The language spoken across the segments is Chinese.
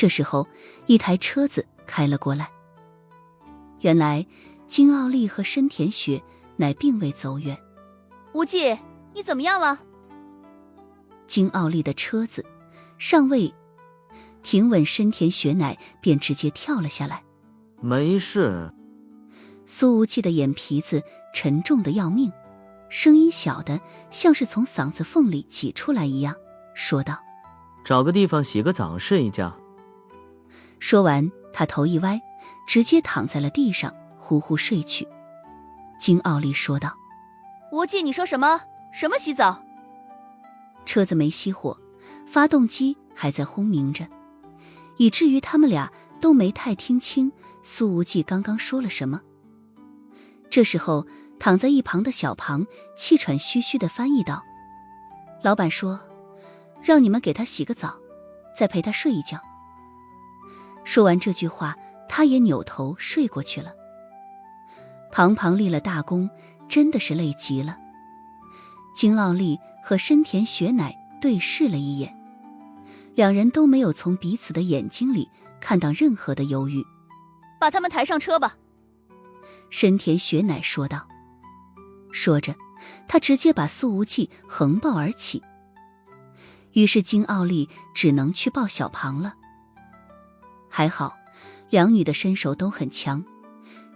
这时候，一台车子开了过来。原来金奥利和深田雪乃并未走远。无忌，你怎么样了？金奥利的车子尚未停稳，深田雪乃便直接跳了下来。没事。苏无忌的眼皮子沉重的要命，声音小的像是从嗓子缝里挤出来一样，说道：找个地方洗个澡睡一觉。说完，他头一歪，直接躺在了地上，呼呼睡去。金奥利说道：无忌，你说什么？什么洗澡？车子没熄火，发动机还在轰鸣着，以至于他们俩都没太听清苏无忌刚刚说了什么。这时候，躺在一旁的小庞气喘吁吁地翻译道：老板说让你们给他洗个澡，再陪他睡一觉。说完这句话，他也扭头睡过去了。庞庞立了大功，真的是累极了。金奥利和深田雪乃对视了一眼，两人都没有从彼此的眼睛里看到任何的犹豫。把他们抬上车吧。深田雪乃说道。说着，他直接把苏无忌横抱而起。于是金奥利只能去抱小庞了。还好，两女的身手都很强，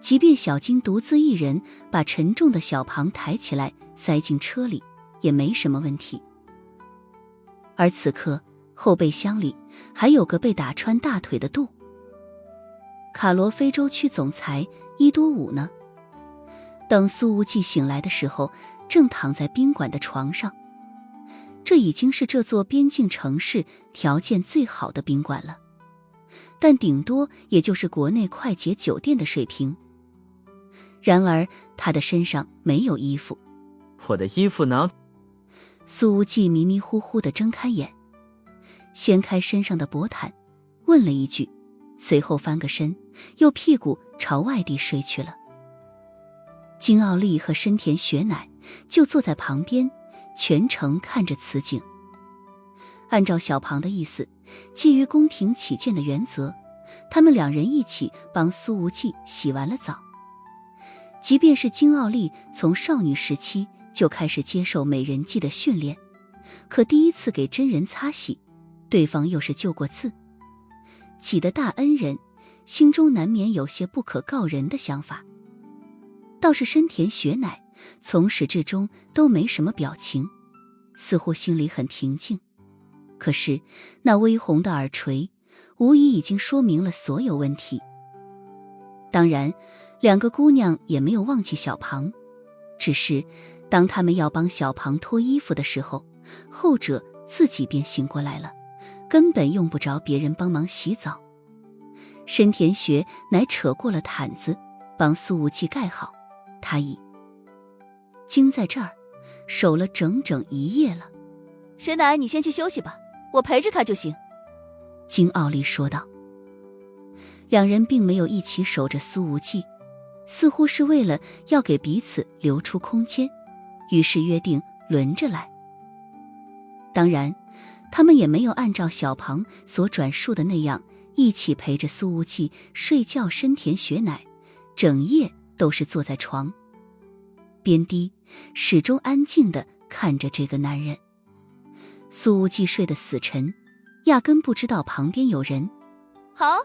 即便小金独自一人把沉重的小庞抬起来塞进车里，也没什么问题。而此刻，后备箱里还有个被打穿大腿的杜卡罗非洲区总裁伊多武呢。等苏无忌醒来的时候，正躺在宾馆的床上。这已经是这座边境城市条件最好的宾馆了，但顶多也就是国内快捷酒店的水平。然而他的身上没有衣服。我的衣服呢？苏无忌迷迷糊糊地睁开眼，掀开身上的薄毯，问了一句，随后翻个身，又屁股朝外地睡去了。金奥利和深田雪乃就坐在旁边，全程看着此景。按照小庞的意思，基于公平起见的原则，他们两人一起帮苏无忌洗完了澡。即便是金奥利从少女时期就开始接受美人计的训练，可第一次给真人擦洗，对方又是救过字，己的大恩人，心中难免有些不可告人的想法。倒是深田雪乃从始至终都没什么表情，似乎心里很平静。可是那微红的耳垂无疑已经说明了所有问题。当然，两个姑娘也没有忘记小庞，只是当他们要帮小庞脱衣服的时候，后者自己便醒过来了，根本用不着别人帮忙洗澡。深田雪乃扯过了毯子帮苏无忌盖好，他已经在这儿守了整整一夜了。雪乃，你先去休息吧，我陪着他就行。金奥利说道。两人并没有一起守着苏无忌，似乎是为了要给彼此留出空间，于是约定轮着来。当然，他们也没有按照小庞所转述的那样一起陪着苏无忌睡觉。深田雪乃整夜都是坐在床边低，始终安静地看着这个男人。苏无忌睡得死沉，压根不知道旁边有人。好。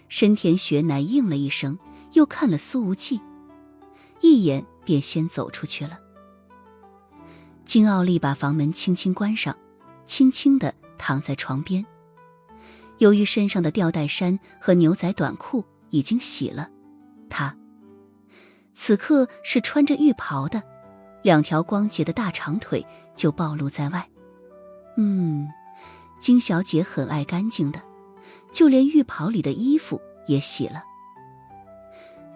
深田雪乃应了一声，又看了苏无忌一眼，便先走出去了。金奥利把房门轻轻关上，轻轻地躺在床边。由于身上的吊带衫和牛仔短裤已经洗了，他此刻是穿着浴袍的，两条光洁的大长腿就暴露在外。金小姐很爱干净的，就连浴袍里的衣服也洗了。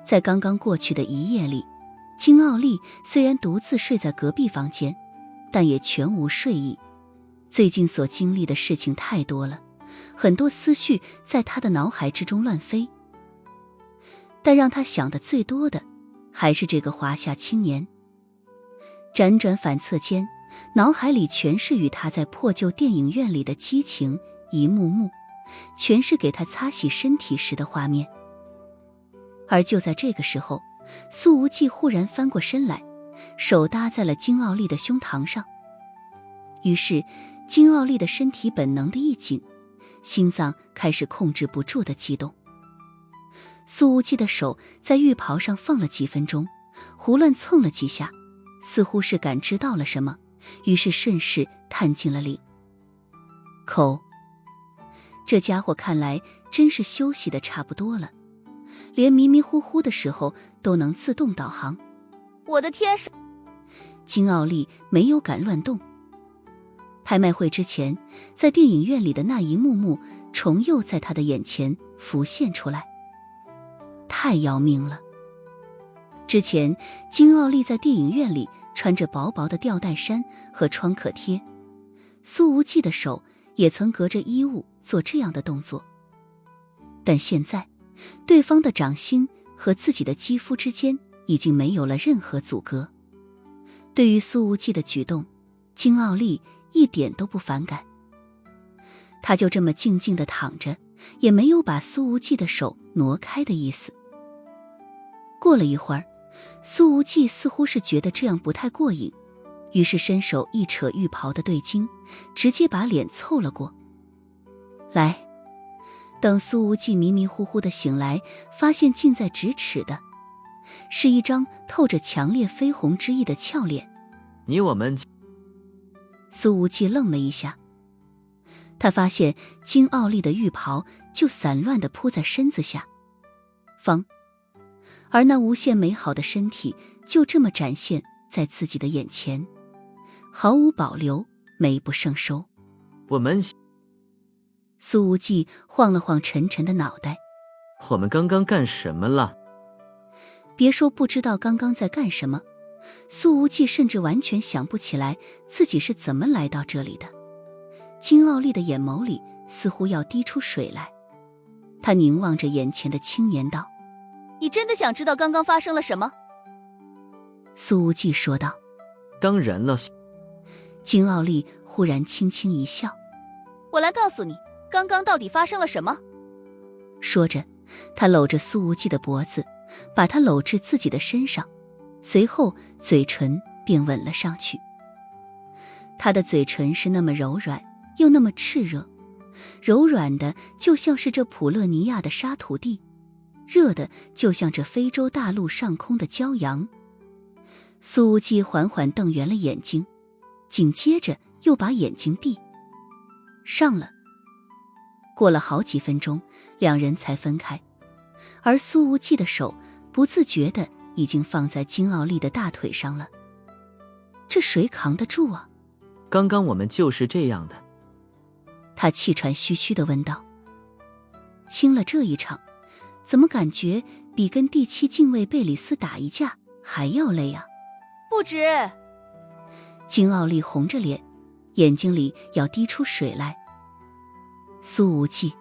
在刚刚过去的一夜里，金奥利虽然独自睡在隔壁房间，但也全无睡意。最近所经历的事情太多了，很多思绪在他的脑海之中乱飞。但让他想的最多的还是这个华夏青年。辗转反侧间，脑海里全是与他在破旧电影院里的激情一幕幕，全是给他擦洗身体时的画面。而就在这个时候，苏无忌忽然翻过身来，手搭在了金奥利的胸膛上。于是金奥利的身体本能的一紧，心脏开始控制不住的激动。苏无忌的手在浴袍上放了几分钟，胡乱蹭了几下，似乎是感知到了什么，于是顺势探进了领口。这家伙看来真是休息的差不多了，连迷迷糊糊的时候都能自动导航。我的天是！金奥利没有敢乱动。拍卖会之前，在电影院里的那一幕幕重又在他的眼前浮现出来，太要命了。之前金奥利在电影院里穿着薄薄的吊带衫和创可贴，苏无忌的手也曾隔着衣物做这样的动作，但现在对方的掌心和自己的肌肤之间已经没有了任何阻隔。对于苏无忌的举动，金奥利一点都不反感，他就这么静静地躺着，也没有把苏无忌的手挪开的意思。过了一会儿，苏无忌似乎是觉得这样不太过瘾，于是伸手一扯浴袍的对襟，直接把脸凑了过来。等苏无忌迷迷糊糊地醒来，发现近在咫尺的是一张透着强烈绯红之意的俏脸。你我们……苏无忌愣了一下，他发现金奥利的浴袍就散乱地铺在身子下方，而那无限美好的身体就这么展现在自己的眼前，毫无保留，美不胜收。我们苏无忌晃了晃沉沉的脑袋，我们刚刚干什么了？别说不知道刚刚在干什么，苏无忌甚至完全想不起来自己是怎么来到这里的。金奥利的眼眸里似乎要滴出水来，他凝望着眼前的青年道：你真的想知道刚刚发生了什么？苏无忌说道。当然了。金奥利忽然轻轻一笑，我来告诉你，刚刚到底发生了什么。说着，他搂着苏无忌的脖子，把他搂至自己的身上，随后嘴唇便吻了上去。他的嘴唇是那么柔软，又那么炽热，柔软的就像是这普勒尼亚的沙土地，热的就像这非洲大陆上空的骄阳。苏无忌缓缓瞪圆了眼睛，紧接着又把眼睛闭上了。过了好几分钟，两人才分开，而苏无忌的手不自觉地已经放在金奥利的大腿上了。这谁扛得住啊？刚刚我们就是这样的。他气喘吁吁地问道。清了这一场，怎么感觉比跟第7禁卫贝里斯打一架还要累啊？不止。金奥利红着脸，眼睛里要滴出水来。苏无忌，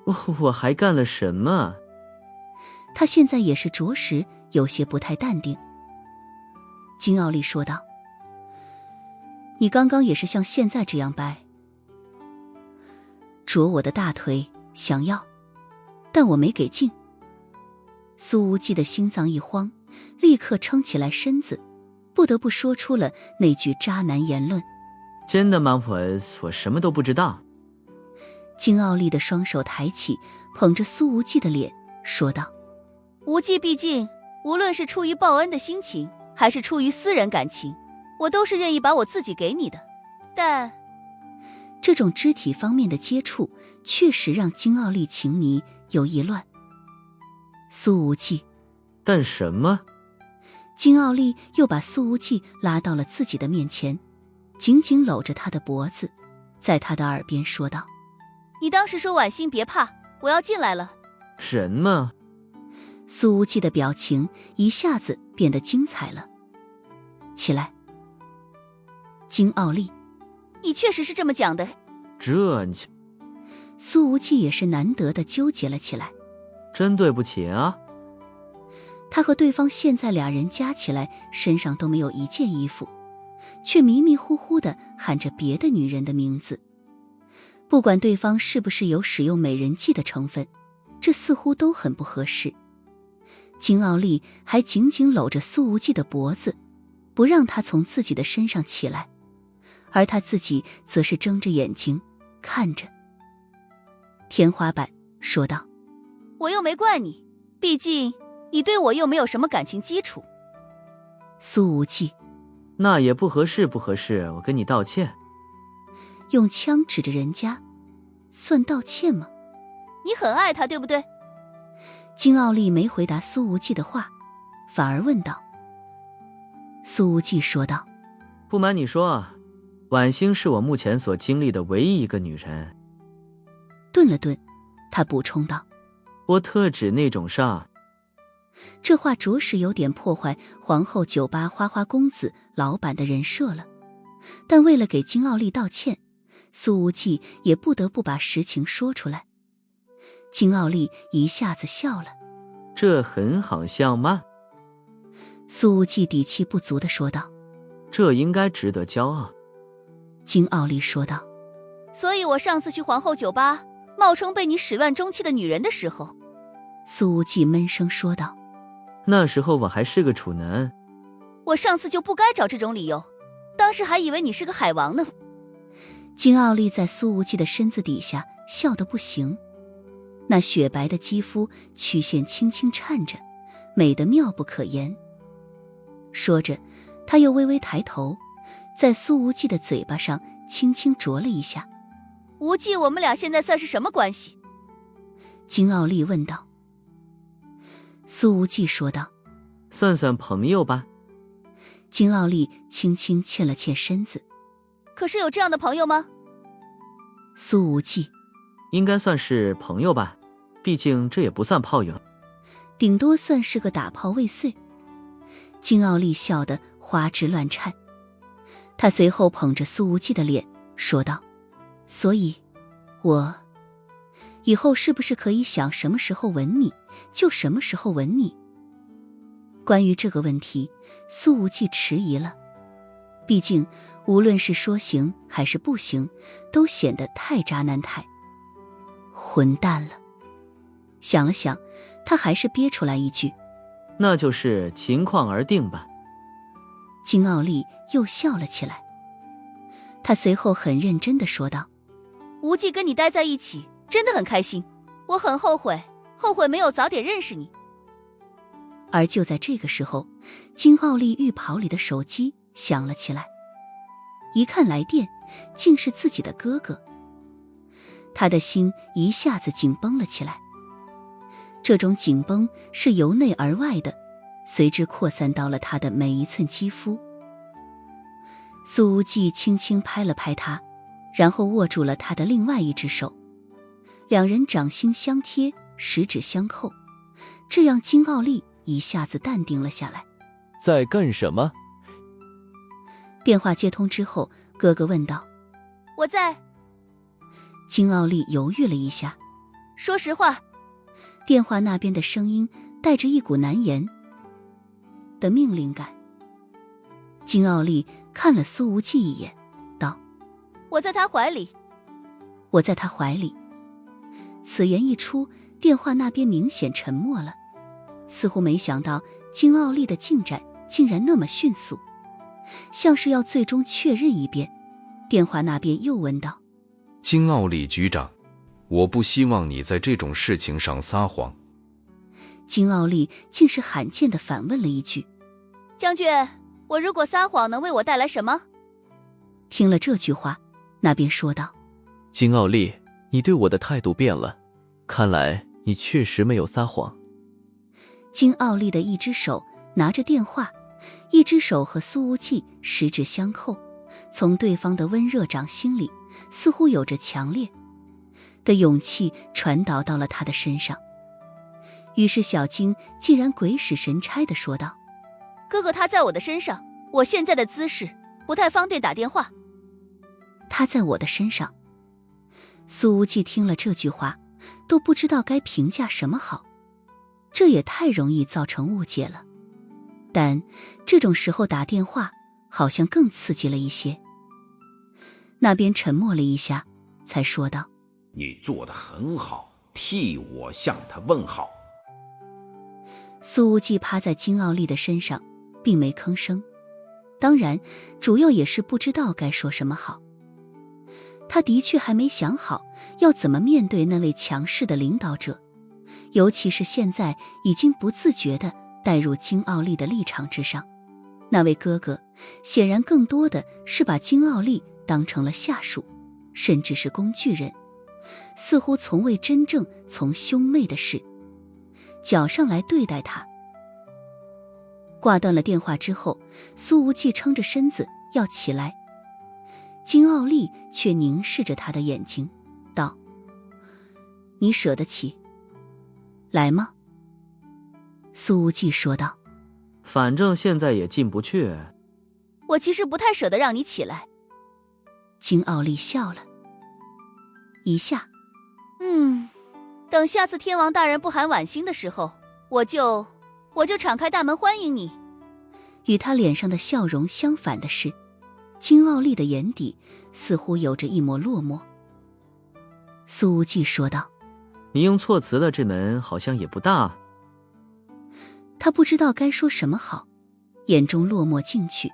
我还干了什么？他现在也是着实有些不太淡定。金奥利说道：你刚刚也是像现在这样掰，啄我的大腿想要，但我没给劲。苏无忌的心脏一慌，立刻撑起来身子，不得不说出了那句渣男言论。真的吗？我什么都不知道。金奥利的双手抬起，捧着苏无忌的脸说道：无忌毕竟无论是出于报恩的心情，还是出于私人感情，我都是愿意把我自己给你的。但这种肢体方面的接触确实让金奥利情迷有意乱。苏无忌，干什么？金奥利又把苏无忌拉到了自己的面前，紧紧搂着他的脖子，在他的耳边说道：你当时说婉心别怕，我要进来了。什么？苏无忌的表情一下子变得精彩了。起来。金奥利，你确实是这么讲的。苏无忌也是难得的纠结了起来。真对不起啊。他和对方现在俩人加起来身上都没有一件衣服，却迷迷糊糊地喊着别的女人的名字。不管对方是不是有使用美人计的成分，这似乎都很不合适。金傲丽还紧紧搂着苏无忌的脖子，不让他从自己的身上起来，而他自己则是睁着眼睛看着天花板，说道：我又没怪你，毕竟你对我又没有什么感情基础。苏无忌：那也不合适，不合适，我跟你道歉。用枪指着人家，算道歉吗？你很爱他，对不对？金傲丽没回答苏无忌的话，反而问道。苏无忌说道：不瞒你说啊，婉星是我目前所经历的唯一一个女人。顿了顿，他补充道：我特指那种上。这话着实有点破坏皇后酒吧花花公子老板的人设了，但为了给金傲丽道歉，苏无忌也不得不把实情说出来。金傲丽一下子笑了：这很好笑吗？苏无忌底气不足地说道：这应该值得骄傲。金傲丽说道：所以我上次去皇后酒吧冒充被你始乱终弃的女人的时候。苏无忌闷声说道：那时候我还是个处男。我上次就不该找这种理由，当时还以为你是个海王呢。金傲丽在苏无忌的身子底下笑得不行，那雪白的肌肤曲线轻轻颤着，美得妙不可言。说着，他又微微抬头，在苏无忌的嘴巴上轻轻啄了一下。无忌，我们俩现在算是什么关系？金傲丽问道。苏无忌说道：算算朋友吧。金傲丽轻轻欠了欠身子。可是有这样的朋友吗？苏无忌：应该算是朋友吧，毕竟这也不算炮友，顶多算是个打炮未遂。金傲丽笑得花枝乱颤，他随后捧着苏无忌的脸说道：所以我以后是不是可以想什么时候吻你就什么时候吻你？关于这个问题，苏无忌迟疑了，毕竟无论是说行还是不行，都显得太渣男态混蛋了。想了想，他还是憋出来一句：那就是情况而定吧。金傲丽又笑了起来，他随后很认真地说道：无忌跟你待在一起真的很开心，我很后悔没有早点认识你。而就在这个时候，金傲丽浴袍里的手机响了起来，一看来电，竟是自己的哥哥。他的心一下子紧绷了起来，这种紧绷是由内而外的，随之扩散到了他的每一寸肌肤。苏无忌轻轻拍了拍他，然后握住了他的另外一只手，两人掌心相贴，十指相扣，这让金傲丽一下子淡定了下来。在干什么？电话接通之后，哥哥问道。我在。金傲丽犹豫了一下，说实话。电话那边的声音带着一股难言的命令感。金傲丽看了苏无忌一眼，道：我在他怀里。我在他怀里。此言一出，电话那边明显沉默了，似乎没想到金傲丽的进展竟然那么迅速，像是要最终确认一遍。电话那边又问道：金傲丽局长，我不希望你在这种事情上撒谎。金傲丽竟是罕见地反问了一句：将军，我如果撒谎能为我带来什么？听了这句话，那边说道：金傲丽，你对我的态度变了，看来你确实没有撒谎。金傲丽的一只手拿着电话，一只手和苏无忌十指相扣，从对方的温热掌心里似乎有着强烈的勇气传导到了他的身上。于是小金竟然鬼使神差地说道：哥哥他在我的身上，我现在的姿势不太方便打电话。他在我的身上。苏无忌听了这句话，都不知道该评价什么好，这也太容易造成误解了。但这种时候打电话好像更刺激了一些。那边沉默了一下，才说道：“你做得很好，替我向他问好。”苏无忌趴在金奥丽的身上，并没吭声。当然，主要也是不知道该说什么好。他的确还没想好要怎么面对那位强势的领导者，尤其是现在已经不自觉地带入金奥丽的立场之上。那位哥哥显然更多的是把金奥丽当成了下属，甚至是工具人，似乎从未真正从兄妹的视角上来对待他。挂断了电话之后，苏无忌撑着身子要起来，金奥丽却凝视着他的眼睛，道：“你舍得起来吗？”苏无忌说道：“反正现在也进不去。”我其实不太舍得让你起来。金奥丽笑了一下，等下次天王大人不喊晚星的时候，我就敞开大门欢迎你。与他脸上的笑容相反的是，金奥丽的眼底似乎有着一抹落寞。苏无忌说道：“你用错词了，这门好像也不大。”他不知道该说什么好，眼中落寞进去，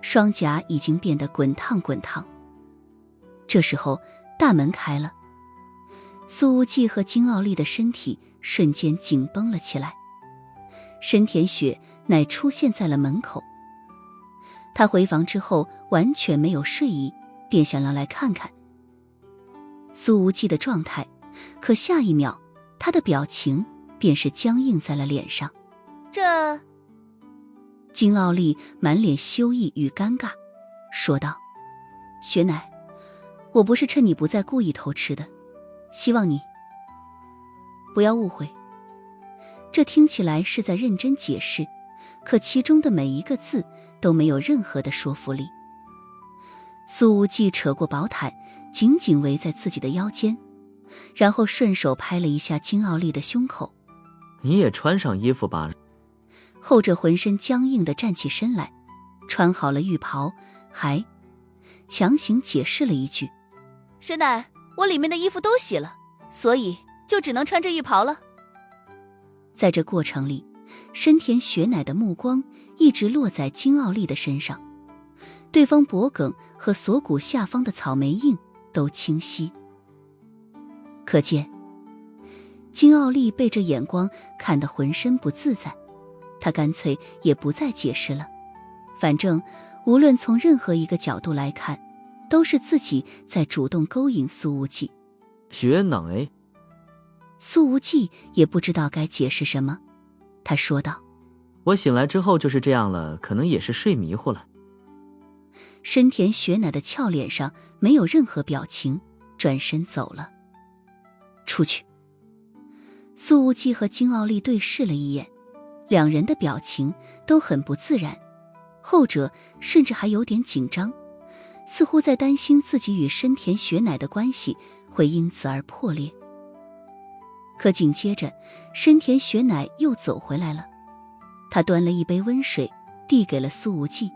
双颊已经变得滚烫滚烫。这时候大门开了，苏无忌和金奥丽的身体瞬间紧绷了起来。深田雪乃出现在了门口，他回房之后完全没有睡意，便想要来看看苏无忌的状态，可下一秒他的表情便是僵硬在了脸上。这……金奥丽满脸羞意与尴尬，说道：“雪乃，我不是趁你不在故意偷吃的，希望你不要误会。”这听起来是在认真解释，可其中的每一个字都没有任何的说服力。苏无忌扯过薄毯，紧紧围在自己的腰间，然后顺手拍了一下金奥丽的胸口：“你也穿上衣服吧。”后者浑身僵硬地站起身来，穿好了浴袍，还强行解释了一句：“师奶，我里面的衣服都洗了，所以就只能穿着浴袍了。”在这过程里，深田雪乃的目光一直落在金奥丽的身上，对方脖颈和锁骨下方的草莓印都清晰，可见金奥丽被这眼光看得浑身不自在。他干脆也不再解释了，反正无论从任何一个角度来看，都是自己在主动勾引苏无忌。雪乃，苏无忌也不知道该解释什么，他说道：“我醒来之后就是这样了，可能也是睡迷糊了。”深田雪乃的俏脸上没有任何表情，转身走了。出去。苏无忌和金奥丽对视了一眼，两人的表情都很不自然，后者甚至还有点紧张，似乎在担心自己与深田雪乃的关系会因此而破裂。可紧接着，深田雪乃又走回来了，他端了一杯温水递给了苏无忌。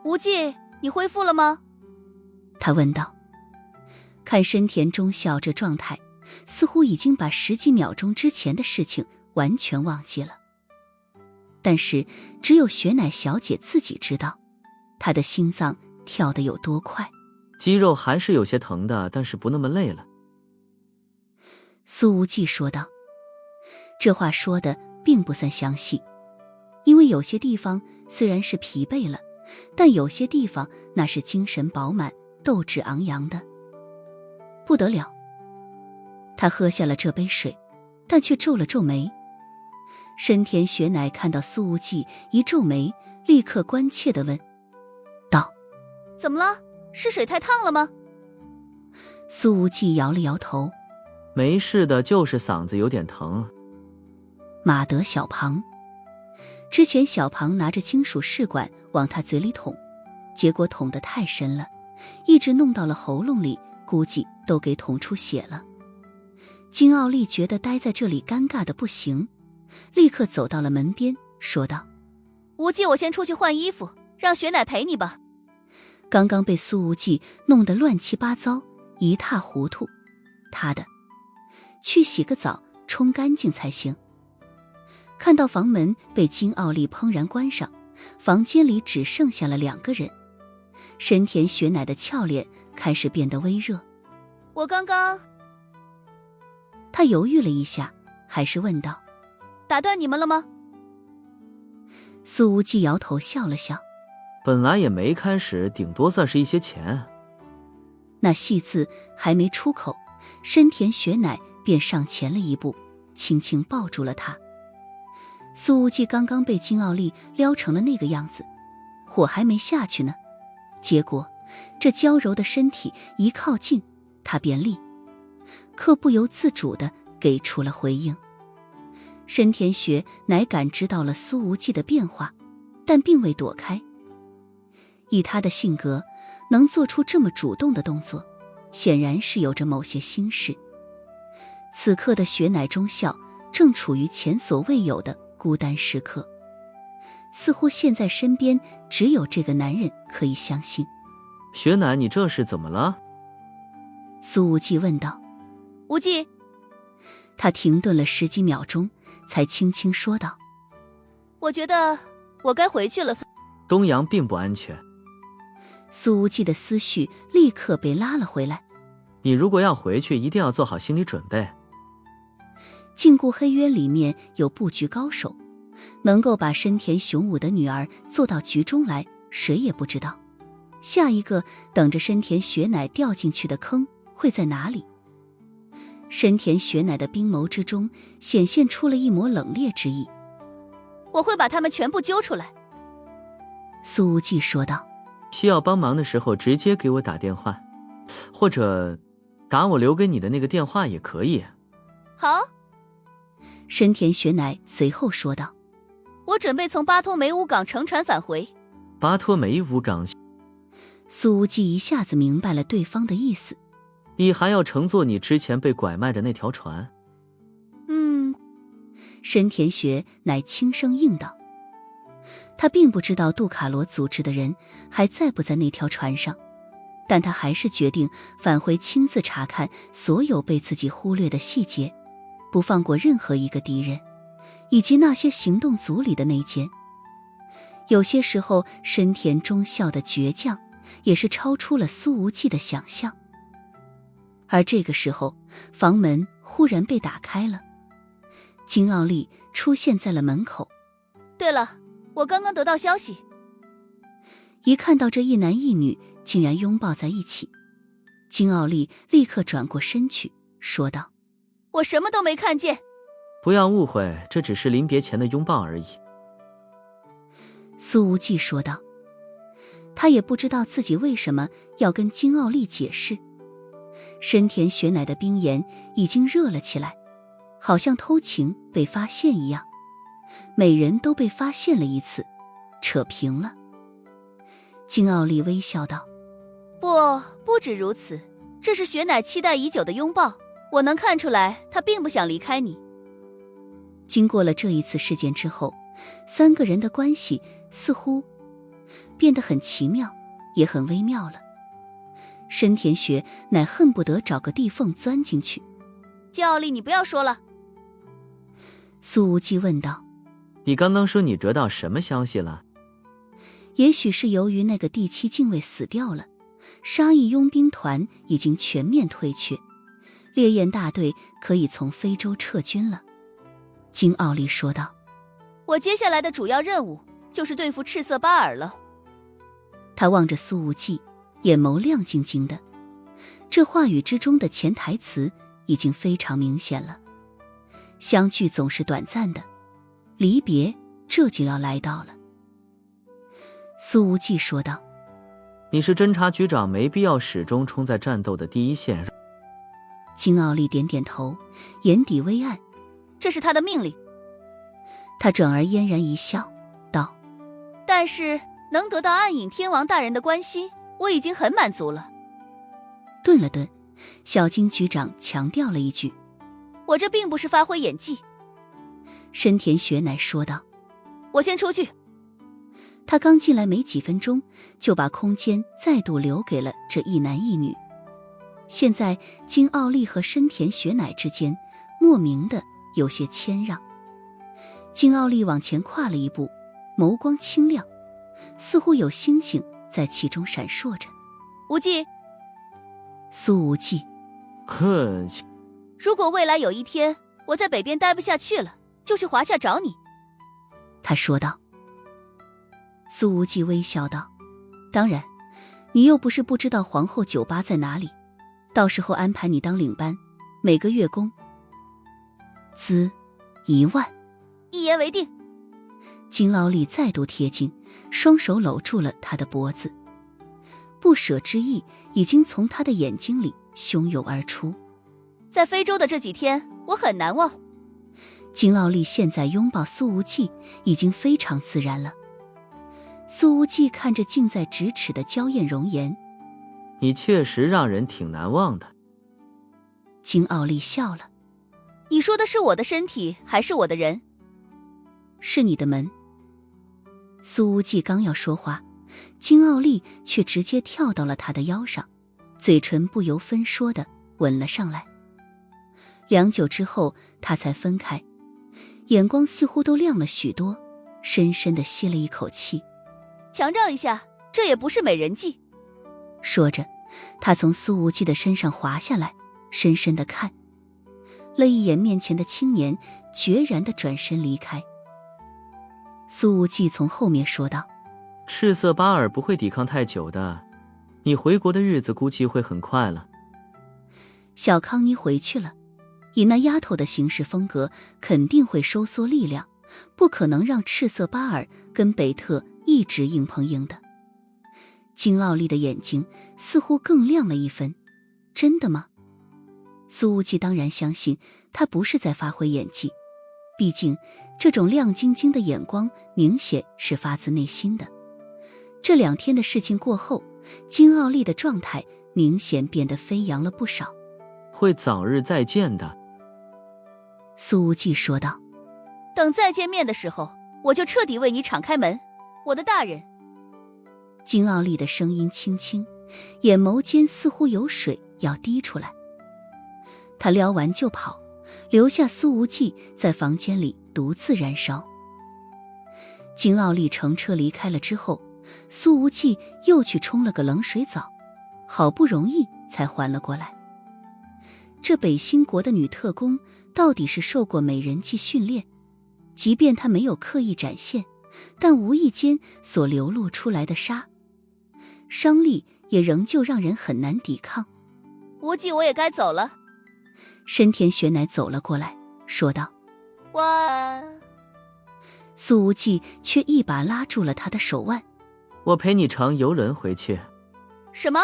无忌，你恢复了吗？他问道。看深田中校这状态，似乎已经把十几秒钟之前的事情完全忘记了。但是只有雪乃小姐自己知道，她的心脏跳得有多快。肌肉还是有些疼的，但是不那么累了。苏无忌说道。这话说的并不算详细，因为有些地方虽然是疲惫了，但有些地方那是精神饱满，斗志昂扬的不得了。他喝下了这杯水，但却皱了皱眉。深田雪乃看到苏无忌一皱眉，立刻关切地问道：“怎么了？是水太烫了吗？”苏无忌摇了摇头：“没事的，就是嗓子有点疼。”马德小庞，之前小庞拿着金属试管往他嘴里捅，结果捅得太深了，一直弄到了喉咙里，估计都给捅出血了。金奥丽觉得待在这里尴尬的不行，立刻走到了门边，说道：“无忌，我先出去换衣服，让雪乃陪你吧。”刚刚被苏无忌弄得乱七八糟，一塌糊涂。他的，去洗个澡，冲干净才行。看到房门被金奥利砰然关上，房间里只剩下了2个人。深田雪乃的俏脸开始变得微热。我刚刚……他犹豫了一下，还是问道：打断你们了吗？苏无忌摇头笑了笑，本来也没开始，顶多算是一些钱。那细字还没出口，深田雪乃便上前了一步，轻轻抱住了他。苏无忌刚刚被金奥利撩成了那个样子，火还没下去呢，结果这娇柔的身体一靠近，他便立刻不由自主地给出了回应。深田雪乃感知到了苏无忌的变化，但并未躲开。以他的性格，能做出这么主动的动作，显然是有着某些心事。此刻的雪乃中校正处于前所未有的孤单时刻，似乎现在身边只有这个男人可以相信。雪乃，你这是怎么了？苏无忌问道。无忌，他停顿了10几秒钟，才轻轻说道：我觉得我该回去了。东阳并不安全。苏无忌的思绪立刻被拉了回来。你如果要回去，一定要做好心理准备。禁锢黑约里面有布局高手，能够把深田雄武的女儿做到局中来，谁也不知道下一个等着深田雪乃掉进去的坑会在哪里。深田雪乃的冰眸之中显现出了一抹冷冽之意。我会把他们全部揪出来。苏无忌说道。需要帮忙的时候直接给我打电话，或者打我留给你的那个电话也可以。好。深田雪乃随后说道。我准备从巴托梅乌港乘船返回。巴托梅乌港。苏无忌一下子明白了对方的意思。你还要乘坐你之前被拐卖的那条船？深田雪乃轻声应道。他并不知道杜卡罗组织的人还在不在那条船上，但他还是决定返回亲自查看所有被自己忽略的细节，不放过任何一个敌人，以及那些行动组里的内奸。有些时候深田忠孝的倔强也是超出了苏无忌的想象。而这个时候，房门忽然被打开了，金奥利出现在了门口。对了，我刚刚得到消息。一看到这一男一女竟然拥抱在一起，金奥利立刻转过身去说道：我什么都没看见。不要误会，这只是临别前的拥抱而已。苏无忌说道。他也不知道自己为什么要跟金奥利解释。深田雪乃的冰颜已经热了起来，好像偷情被发现一样，每人都被发现了一次，扯平了。金奥利微笑道：不止如此，这是雪乃期待已久的拥抱，我能看出来他并不想离开你。经过了这一次事件之后，3个人的关系似乎变得很奇妙，也很微妙了。深田雪乃恨不得找个地缝钻进去。金奥利，你不要说了。苏无忌问道。你刚刚说你得到什么消息了？也许是由于那个第7禁卫死掉了，沙溢佣兵团已经全面退却，烈焰大队可以从非洲撤军了。金奥利说道。我接下来的主要任务就是对付赤色巴尔了。他望着苏无忌，眼眸亮晶晶的，这话语之中的潜台词已经非常明显了。相聚总是短暂的，离别这就要来到了。苏无忌说道。你是侦察局长，没必要始终冲在战斗的第一线。金奥利点点头，眼底微暗。这是他的命令。他转而嫣然一笑道：但是能得到暗影天王大人的关心，我已经很满足了。顿了顿，小金局长强调了一句：我这并不是发挥演技。深田雪乃说道。我先出去。他刚进来没几分钟，就把空间再度留给了这一男一女。现在金奥利和深田雪乃之间莫名的有些谦让。金奥利往前跨了一步，眸光清亮，似乎有星星在其中闪烁着。无忌，苏无忌，哼，如果未来有一天我在北边待不下去了，就去华夏找你。他说道。苏无忌微笑道，当然，你又不是不知道皇后酒吧在哪里，到时候安排你当领班，每个月工资1万。一言为定。金奥利再度贴近，双手搂住了他的脖子，不舍之意已经从他的眼睛里汹涌而出。在非洲的这几天我很难忘。金奥利现在拥抱苏无忌已经非常自然了。苏无忌看着近在咫尺的娇艳容颜，你确实让人挺难忘的。金奥利笑了，你说的是我的身体还是我的人？是你的门。苏无忌刚要说话，金奥利却直接跳到了他的腰上，嘴唇不由分说地吻了上来。良久之后他才分开，眼光似乎都亮了许多，深深地吸了一口气。强让一下，这也不是美人计。说着，他从苏无忌的身上滑下来，深深地看了一眼面前的青年，决然地转身离开。苏无忌从后面说道，赤色巴尔不会抵抗太久的，你回国的日子估计会很快了。小康妮回去了，以那丫头的行事风格，肯定会收缩力量，不可能让赤色巴尔跟北特一直硬碰硬的。金奥利的眼睛似乎更亮了一分，真的吗？苏无忌当然相信他不是在发挥演技，毕竟这种亮晶晶的眼光明显是发自内心的。这2天的事情过后，金奥利的状态明显变得飞扬了不少。会早日再见的，苏无忌说道。等再见面的时候，我就彻底为你敞开门，我的大人。金奥利的声音轻轻，眼眸间似乎有水要滴出来。他撩完就跑，留下苏无忌在房间里独自燃烧。金奥利乘车离开了之后，苏无忌又去冲了个冷水澡，好不容易才缓了过来。这北新国的女特工到底是受过美人计训练，即便她没有刻意展现，但无意间所流露出来的伤力也仍旧让人很难抵抗。无忌，我也该走了。深田雪乃走了过来，说道。苏无忌却一把拉住了他的手腕。我陪你乘游轮回去。什么？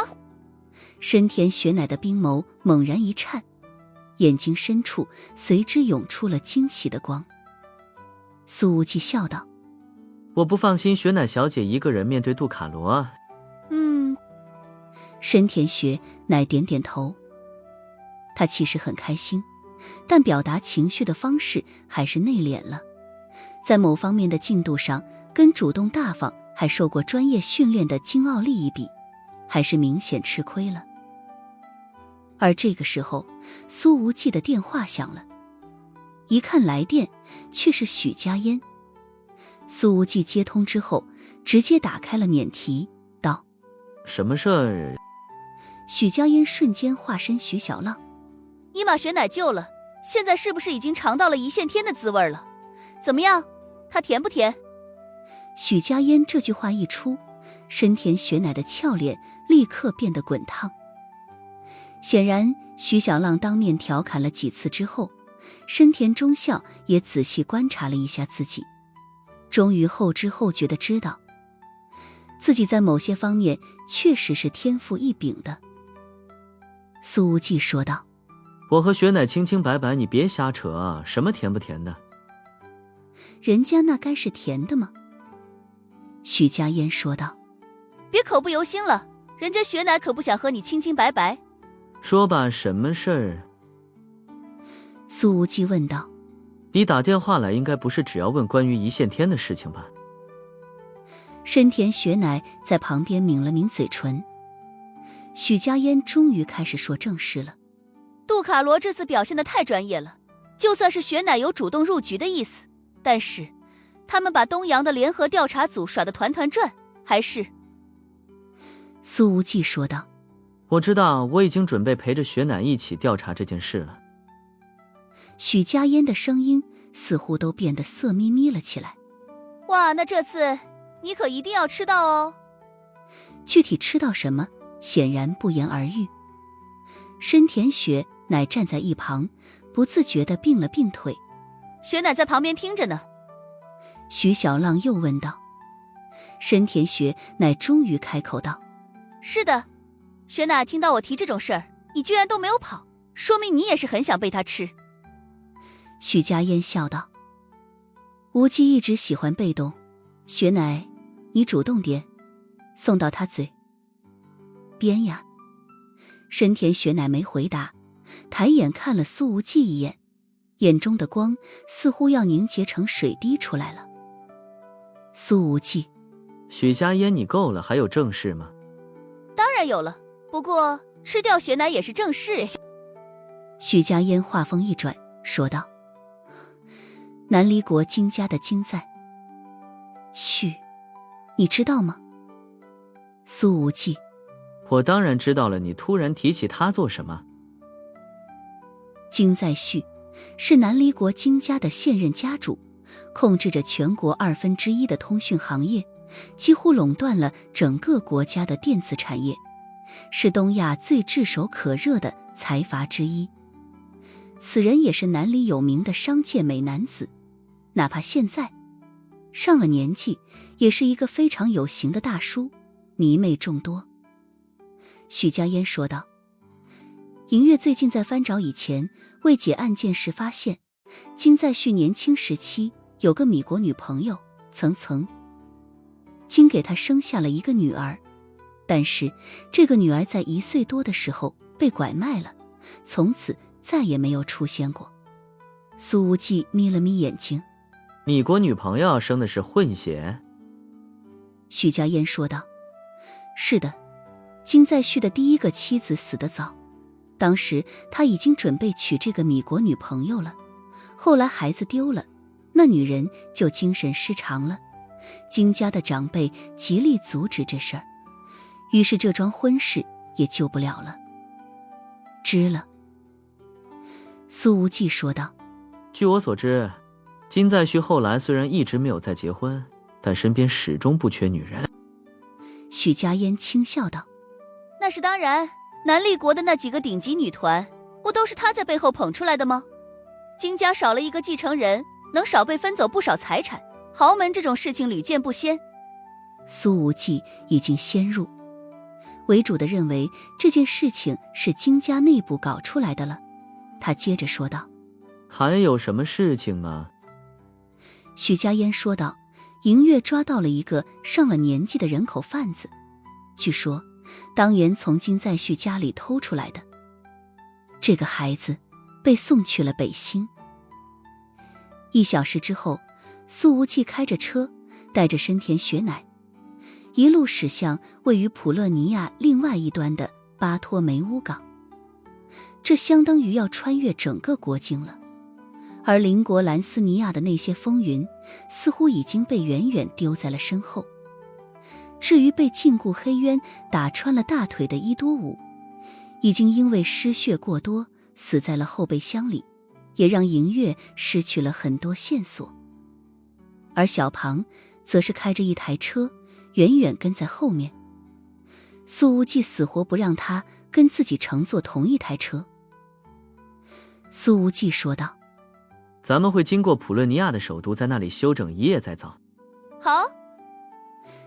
深田雪乃的冰眸猛然一颤，眼睛深处随之涌出了惊喜的光。苏无忌笑道，我不放心雪乃小姐一个人面对杜卡罗啊。深田雪乃点点头。他其实很开心，但表达情绪的方式还是内敛了，在某方面的进度上跟主动大方还受过专业训练的金奥利一比，还是明显吃亏了。而这个时候，苏无忌的电话响了，一看来电却是许家嫣。苏无忌接通之后，直接打开了免提，道：什么事儿？许家嫣瞬间化身许小浪。你把雪乃救了，现在是不是已经尝到了一线天的滋味了？怎么样，它甜不甜？许家嫣这句话一出，深田雪乃的俏脸立刻变得滚烫。显然许小浪当面调侃了几次之后，深田忠孝也仔细观察了一下自己，终于后知后觉地知道自己在某些方面确实是天赋异禀的。苏无忌说道，我和雪乃清清白白，你别瞎扯啊，什么甜不甜的？人家那该是甜的吗？许家嫣说道。别口不由心了，人家雪乃可不想和你清清白白。说吧，什么事儿？苏无忌问道。你打电话来应该不是只要问关于一线天的事情吧？深田雪乃在旁边抿了抿嘴唇。许家烟终于开始说正事了。杜卡罗这次表现得太专业了，就算是雪乃有主动入局的意思，但是他们把东洋的联合调查组耍得团团转，还是……苏无忌说道。我知道，我已经准备陪着雪乃一起调查这件事了。许家烟的声音似乎都变得色眯眯了起来。哇，那这次你可一定要吃到哦。具体吃到什么，显然不言而喻。深田雪乃站在一旁，不自觉地并了并腿。雪乃在旁边听着呢。徐小浪又问道。深田雪乃终于开口道：是的，雪乃听到我提这种事儿，你居然都没有跑，说明你也是很想被他吃。许家烟笑道：无忌一直喜欢被动，雪乃，你主动点，送到他嘴边呀。深田雪乃没回答，抬眼看了苏无忌一眼，眼中的光似乎要凝结成水滴出来了。苏无忌，许家烟，你够了，还有正事吗？当然有了，不过吃掉雪乃也是正事。许家烟话锋一转，说道：南离国金家的金在。许，你知道吗？苏无忌，我当然知道了，你突然提起他做什么？金在旭是南离国金家的现任家主，控制着全国1/2的通讯行业，几乎垄断了整个国家的电子产业，是东亚最炙手可热的财阀之一。此人也是南里有名的商界美男子，哪怕现在上了年纪，也是一个非常有型的大叔，迷妹众多。许家烟说道：银月最近在翻找以前未解案件时，发现金在旭年轻时期有个米国女朋友，金给他生下了一个女儿，但是这个女儿在1岁多的时候被拐卖了，从此再也没有出现过。苏无忌眯了眯眼睛。米国女朋友生的是混血？许家烟说道：是的，金在旭的第一个妻子死得早，当时他已经准备娶这个米国女朋友了，后来孩子丢了，那女人就精神失常了，金家的长辈极力阻止这事儿，于是这桩婚事也救不了了。知了。苏无忌说道：据我所知，金在旭后来虽然一直没有再结婚，但身边始终不缺女人。许家烟轻笑道：那是当然，南立国的那几个顶级女团，不都是他在背后捧出来的吗？金家少了一个继承人，能少被分走不少财产，豪门这种事情屡见不鲜。苏无忌已经先入为主地认为这件事情是金家内部搞出来的了，他接着说道：还有什么事情吗？许家烟说道：银月抓到了一个上了年纪的人口贩子，据说当年从金在旭家里偷出来的，这个孩子被送去了北星。1小时之后，苏无忌开着车带着深田雪乃一路驶向位于普勒尼亚另外一端的巴托梅乌港，这相当于要穿越整个国境了。而邻国兰斯尼亚的那些风云似乎已经被远远丢在了身后。至于被禁锢黑渊打穿了大腿的伊多武，已经因为失血过多死在了后备箱里，也让银月失去了很多线索。而小庞则是开着一台车远远跟在后面，苏无忌死活不让他跟自己乘坐同一台车。苏无忌说道：咱们会经过普勒尼亚的首都，在那里休整1夜再走。好。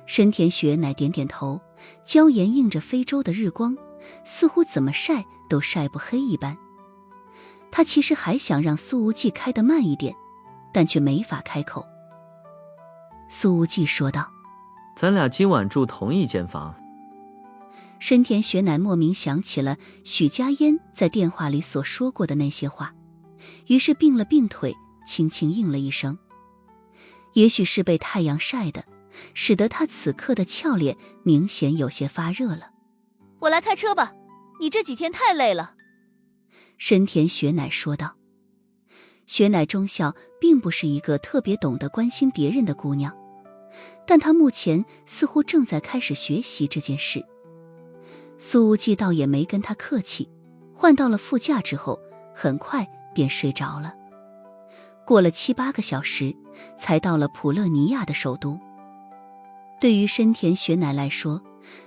深田雪乃点点头，椒盐映着非洲的日光，似乎怎么晒都晒不黑一般。他其实还想让苏无忌开得慢一点，但却没法开口。苏无忌说道：咱俩今晚住同一间房。深田雪乃莫名想起了许家烟在电话里所说过的那些话，于是并了并腿，轻轻应了一声。也许是被太阳晒的，使得他此刻的俏脸明显有些发热了。我来开车吧，你这几天太累了。深田雪乃说道。雪乃中校并不是一个特别懂得关心别人的姑娘，但她目前似乎正在开始学习这件事。苏无忌倒也没跟她客气，换到了副驾之后，很快便睡着了。过了7、8个小时，才到了普勒尼亚的首都。对于深田雪乃来说，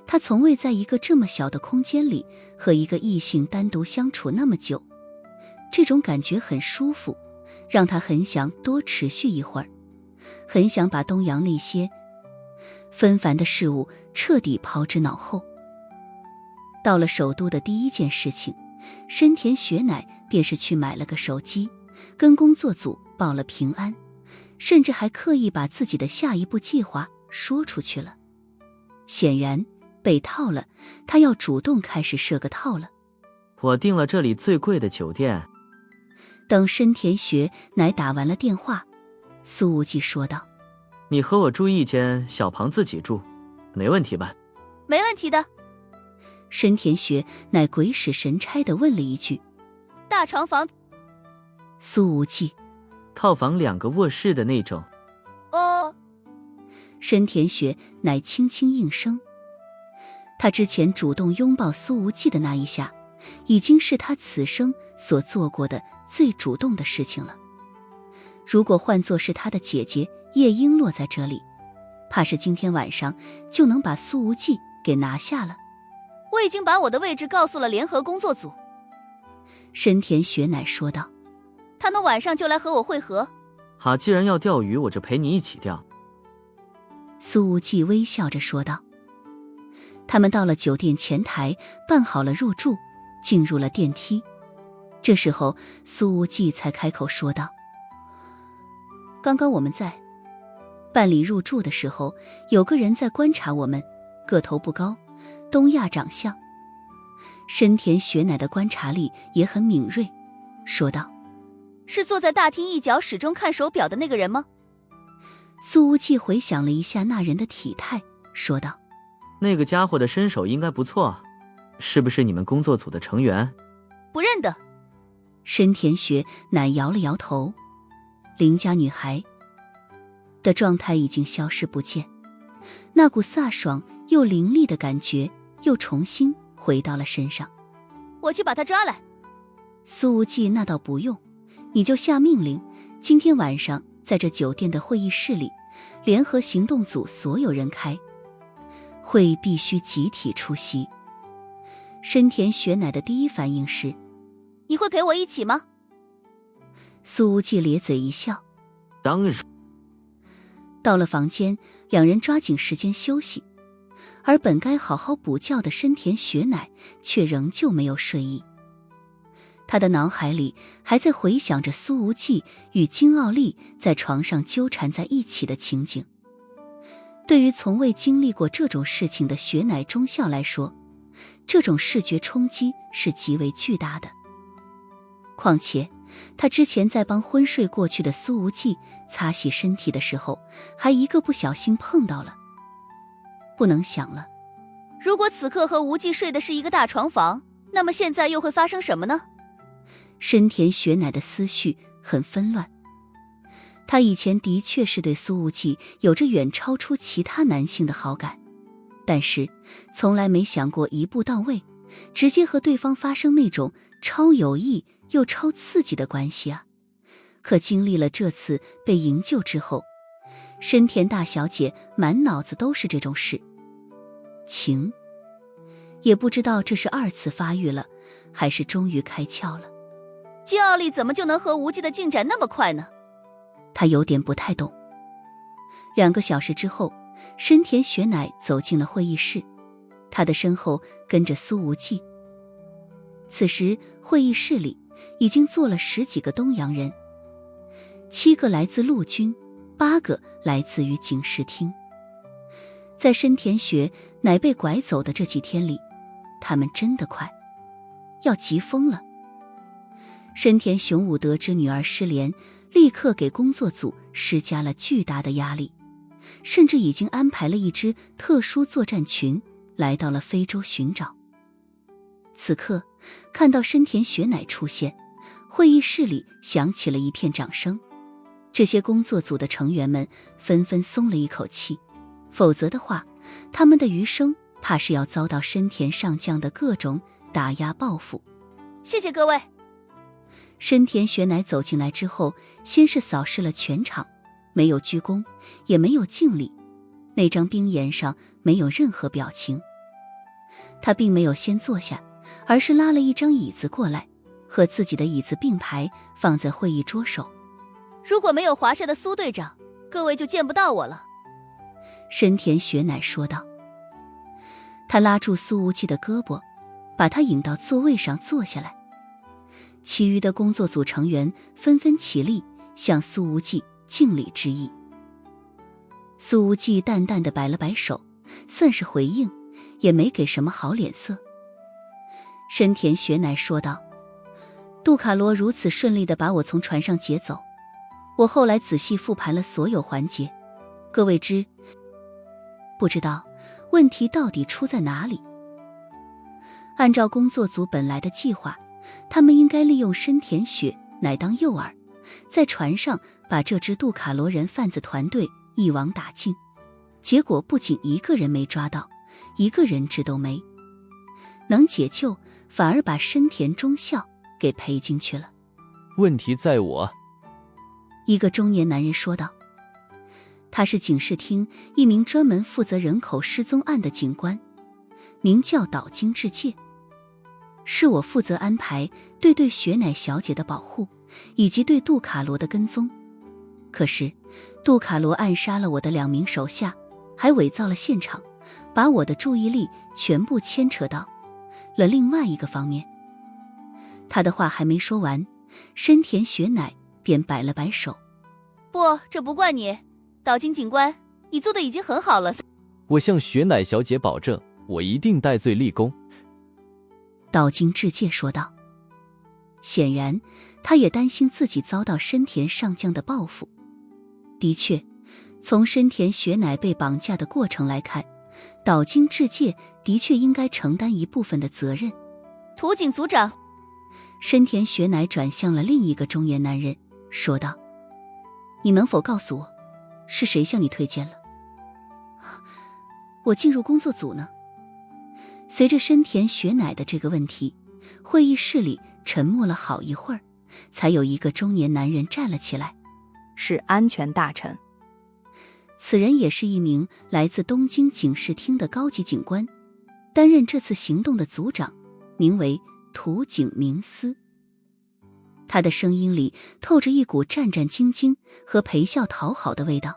她从未在一个这么小的空间里和一个异性单独相处那么久，这种感觉很舒服，让她很想多持续一会儿，很想把东洋那些纷繁的事物彻底抛之脑后。到了首都的第一件事情，深田雪乃便是去买了个手机，跟工作组报了平安，甚至还刻意把自己的下一步计划说出去了。显然被套了，他要主动开始设个套了。我订了这里最贵的酒店。等深田雪乃打完了电话，苏无忌说道：你和我住一间，小庞自己住，没问题吧？没问题的。深田雪乃鬼使神差地问了一句：大床房？苏无忌：套房2个卧室的那种。哦。深田雪乃轻轻应声。他之前主动拥抱苏无忌的那一下，已经是他此生所做过的最主动的事情了。如果换作是他的姐姐夜莺落在这里，怕是今天晚上就能把苏无忌给拿下了。我已经把我的位置告诉了联合工作组。深田雪乃说道。他们晚上就来和我会合。好，既然要钓鱼，我就陪你一起钓。苏无忌微笑着说道。他们到了酒店前台，办好了入住，进入了电梯。这时候苏无忌才开口说道：刚刚我们在办理入住的时候，有个人在观察我们，个头不高，东亚长相。深田雪乃的观察力也很敏锐，说道：是坐在大厅一角始终看手表的那个人吗？苏无忌回想了一下那人的体态，说道：那个家伙的身手应该不错，是不是你们工作组的成员？不认得。深田雪乃摇了摇头，邻家女孩的状态已经消失不见，那股飒爽又凌厉的感觉又重新回到了身上。我去把他抓来。苏无忌：那倒不用，你就下命令，今天晚上在这酒店的会议室里，联合行动组所有人开会议，必须集体出席。深田雪乃的第一反应是：你会陪我一起吗？苏无忌咧嘴一笑：当然。到了房间，两人抓紧时间休息，而本该好好补觉的深田雪乃却仍旧没有睡意。他的脑海里还在回想着苏无忌与金奥利在床上纠缠在一起的情景。对于从未经历过这种事情的雪乃中校来说，这种视觉冲击是极为巨大的。况且他之前在帮昏睡过去的苏无忌擦洗身体的时候，还一个不小心碰到了。不能想了，如果此刻和无忌睡的是一个大床房，那么现在又会发生什么呢？深田雪乃的思绪很纷乱。他以前的确是对苏无忌有着远超出其他男性的好感，但是从来没想过一步到位，直接和对方发生那种超有益又超刺激的关系啊。可经历了这次被营救之后，深田大小姐满脑子都是这种事情，也不知道这是2次发育了，还是终于开窍了。金奥利怎么就能和无忌的进展那么快呢？他有点不太懂。2个小时之后，深田雪乃走进了会议室，他的身后跟着苏无忌。此时会议室里已经坐了10几个东洋人，7个来自陆军，8个来自于警视厅。在深田雪乃被拐走的这几天里，他们真的快要急疯了。深田雄武得知女儿失联，立刻给工作组施加了巨大的压力，甚至已经安排了一支特殊作战群来到了非洲寻找。此刻看到深田雪乃出现，会议室里响起了一片掌声。这些工作组的成员们纷纷松了一口气，否则的话，他们的余生怕是要遭到深田上将的各种打压报复。谢谢各位。深田雪乃走进来之后，先是扫视了全场，没有鞠躬，也没有敬礼，那张冰颜上没有任何表情。他并没有先坐下，而是拉了一张椅子过来，和自己的椅子并排放在会议桌首。如果没有华夏的苏队长，各位就见不到我了。深田雪乃说道。他拉住苏无忌的胳膊，把他引到座位上坐下来。其余的工作组成员纷纷起立，向苏无忌敬礼致意。苏无忌淡淡的摆了摆手，算是回应，也没给什么好脸色。深田雪乃说道：杜卡罗如此顺利地把我从船上劫走，我后来仔细复盘了所有环节，各位不知道问题到底出在哪里。按照工作组本来的计划，他们应该利用深田雪乃当诱饵，在船上把这支杜卡罗人贩子团队一网打尽。结果不仅一个人没抓到，一个人质都没能解救，反而把深田忠孝给赔进去了。问题在我。一个中年男人说道。他是警视厅一名专门负责人口失踪案的警官，名叫岛津志介。是我负责安排对雪乃小姐的保护，以及对杜卡罗的跟踪。可是杜卡罗暗杀了我的2名手下，还伪造了现场，把我的注意力全部牵扯到了另外一个方面。他的话还没说完，深田雪乃便摆了摆手。不，这不怪你，岛津警官，你做的已经很好了。我向雪乃小姐保证，我一定戴罪立功。岛津志介说道。显然他也担心自己遭到深田上将的报复。的确，从深田雪乃被绑架的过程来看，岛津志介的确应该承担一部分的责任。土井组长。深田雪乃转向了另一个中年男人，说道：你能否告诉我，是谁向你推荐了我进入工作组呢？随着深田雪乃的这个问题，会议室里沉默了好一会儿，才有一个中年男人站了起来。是安全大臣。此人也是一名来自东京警视厅的高级警官，担任这次行动的组长，名为土井明司。他的声音里透着一股战战兢兢和陪笑讨好的味道。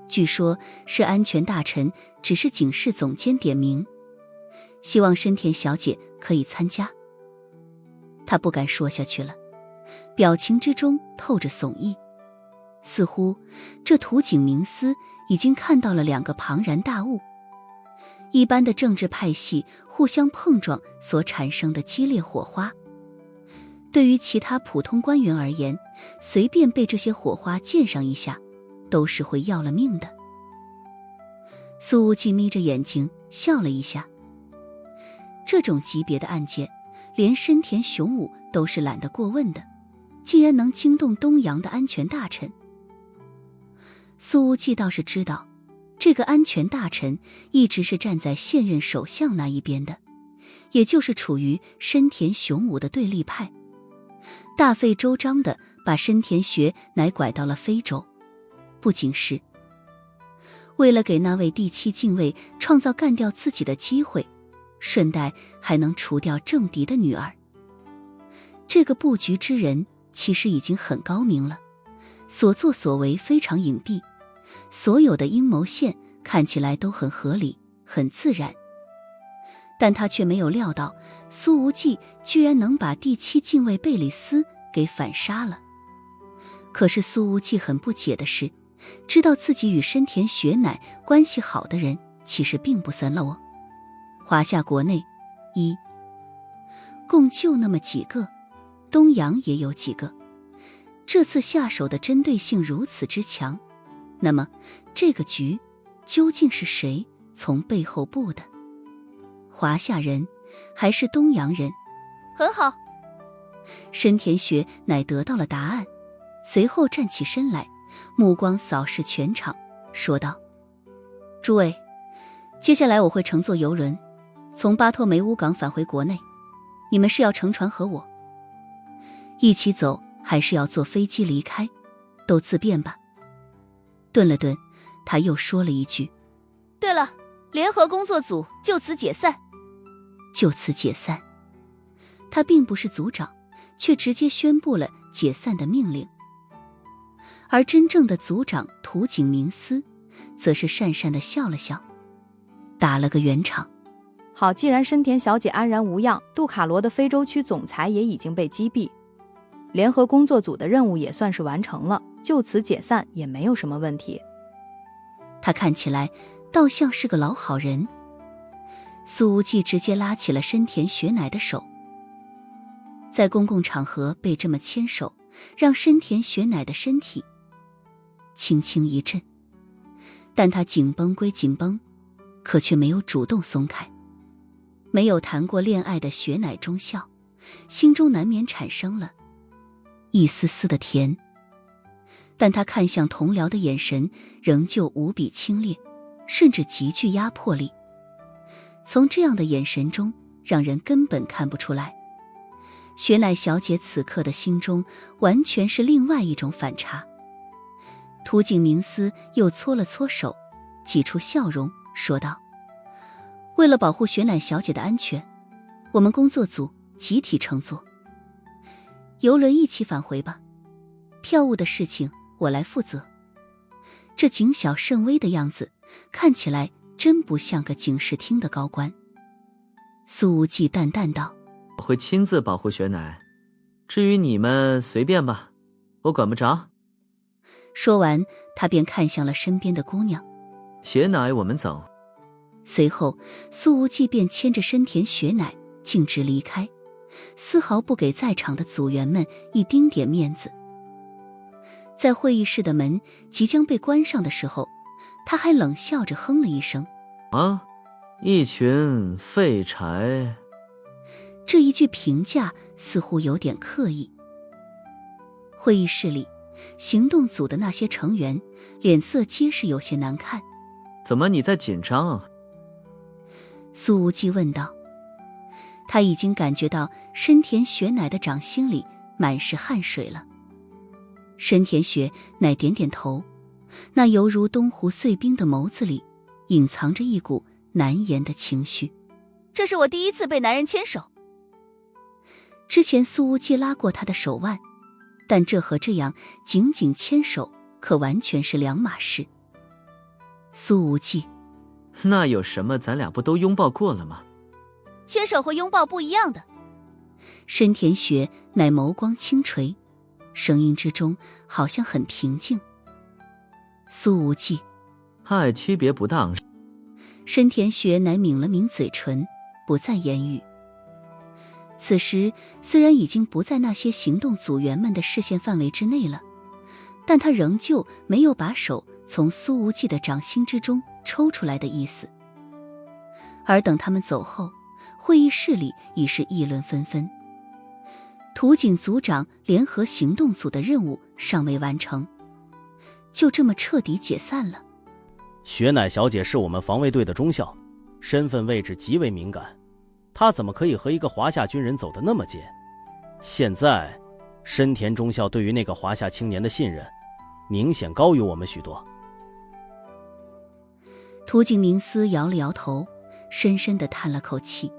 据说是安全大臣只是警视总监点名，希望深田小姐可以参加。他不敢说下去了，表情之中透着悚意，似乎这土井明司已经看到了2个庞然大物。一般的政治派系互相碰撞所产生的激烈火花，对于其他普通官员而言，随便被这些火花溅上一下，都是会要了命的。苏无忌眯着眼睛笑了一下。这种级别的案件，连深田雄武都是懒得过问的，竟然能惊动东洋的安全大臣。苏无忌倒是知道，这个安全大臣一直是站在现任首相那一边的，也就是处于深田雄武的对立派，大费周章地把深田雪乃拐到了非洲，不仅是为了给那位第7禁卫创造干掉自己的机会，顺带还能除掉政敌的女儿。这个布局之人其实已经很高明了，所作所为非常隐蔽，所有的阴谋线看起来都很合理，很自然。但他却没有料到，苏无忌居然能把第7禁卫贝里斯给反杀了。可是苏无忌很不解的是，知道自己与深田雪乃关系好的人其实并不算漏。华夏国内共就那么几个，东洋也有几个。这次下手的针对性如此之强，那么这个局究竟是谁从背后布的？华夏人还是东洋人。很好。深田雪乃得到了答案，随后站起身来，目光扫视全场，说道：诸位，接下来我会乘坐游轮从巴托梅乌港返回国内，你们是要乘船和我一起走，还是要坐飞机离开，都自便吧。顿了顿，他又说了一句：对了，联合工作组就此解散。就此解散。他并不是组长，却直接宣布了解散的命令。而真正的组长土井明司则是讪讪地笑了笑，打了个圆场。好，既然深田小姐安然无恙，杜卡罗的非洲区总裁也已经被击毙，联合工作组的任务也算是完成了，就此解散也没有什么问题。他看起来倒像是个老好人。苏无忌直接拉起了深田雪乃的手，在公共场合被这么牵手，让深田雪乃的身体轻轻一震，但他紧绷归紧绷，可却没有主动松开。没有谈过恋爱的雪乃中校，心中难免产生了一丝丝的甜，但他看向同僚的眼神仍旧无比清冽，甚至极具压迫力。从这样的眼神中，让人根本看不出来，雪乃小姐此刻的心中完全是另外一种反差。土井明司又搓了搓手，挤出笑容，说道：为了保护雪乃小姐的安全，我们工作组集体乘坐游轮一起返回吧，票务的事情我来负责。这谨小慎微的样子，看起来真不像个警视厅的高官。苏无忌淡淡道：我会亲自保护雪乃，至于你们随便吧，我管不着。说完，他便看向了身边的姑娘。雪乃，我们走。随后，苏无忌便牵着深田雪乃径直离开，丝毫不给在场的组员们一丁点面子。在会议室的门即将被关上的时候，他还冷笑着哼了一声：啊，一群废柴。这一句评价似乎有点刻意。会议室里，行动组的那些成员脸色皆是有些难看。怎么你在紧张啊？苏无忌问道。他已经感觉到深田雪乃的掌心里满是汗水了。深田雪乃点点头，那犹如东湖碎冰的眸子里隐藏着一股难言的情绪。这是我第一次被男人牵手。之前苏无忌拉过他的手腕，但这和这样紧紧牵手可完全是两码事。苏无忌，那有什么，咱俩不都拥抱过了吗？牵手和拥抱不一样的。深田雪乃眸光轻垂，声音之中好像很平静。苏无忌，嗨，区别不大。深田雪乃抿了抿嘴唇，不再言语。此时虽然已经不在那些行动组员们的视线范围之内了，但他仍旧没有把手从苏无忌的掌心之中抽出来的意思。而等他们走后，会议室里已是议论纷纷。土井组长联合行动组的任务尚未完成，就这么彻底解散了。雪乃小姐是我们防卫队的中校，身份位置极为敏感，她怎么可以和一个华夏军人走得那么近？现在深田中校对于那个华夏青年的信任明显高于我们许多。土井明司摇了摇头，深深地叹了口气。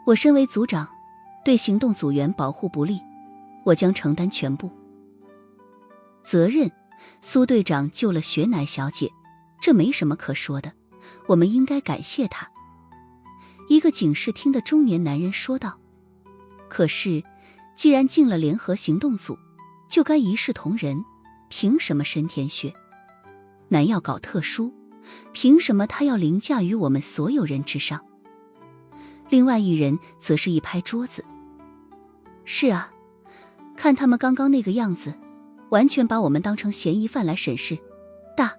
我身为组长，对行动组员保护不力，我将承担全部责任。苏队长救了雪乃小姐，这没什么可说的，我们应该感谢他。一个警视厅的中年男人说道。可是既然进了联合行动组，就该一视同仁，凭什么深田雪乃要搞特殊？凭什么他要凌驾于我们所有人之上？另外一人则是一拍桌子：是啊，看他们刚刚那个样子，完全把我们当成嫌疑犯来审视。大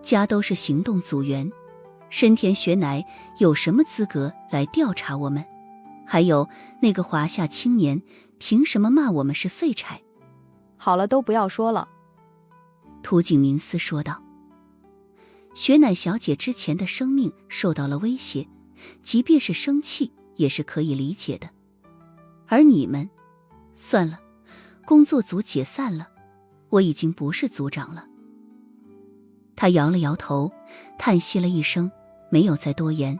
家都是行动组员，深田学乃有什么资格来调查我们？还有那个华夏青年凭什么骂我们是废柴？好了，都不要说了。土井明司说道。雪乃小姐之前的生命受到了威胁，即便是生气也是可以理解的。而你们，算了，工作组解散了，我已经不是组长了。他摇了摇头，叹息了一声，没有再多言。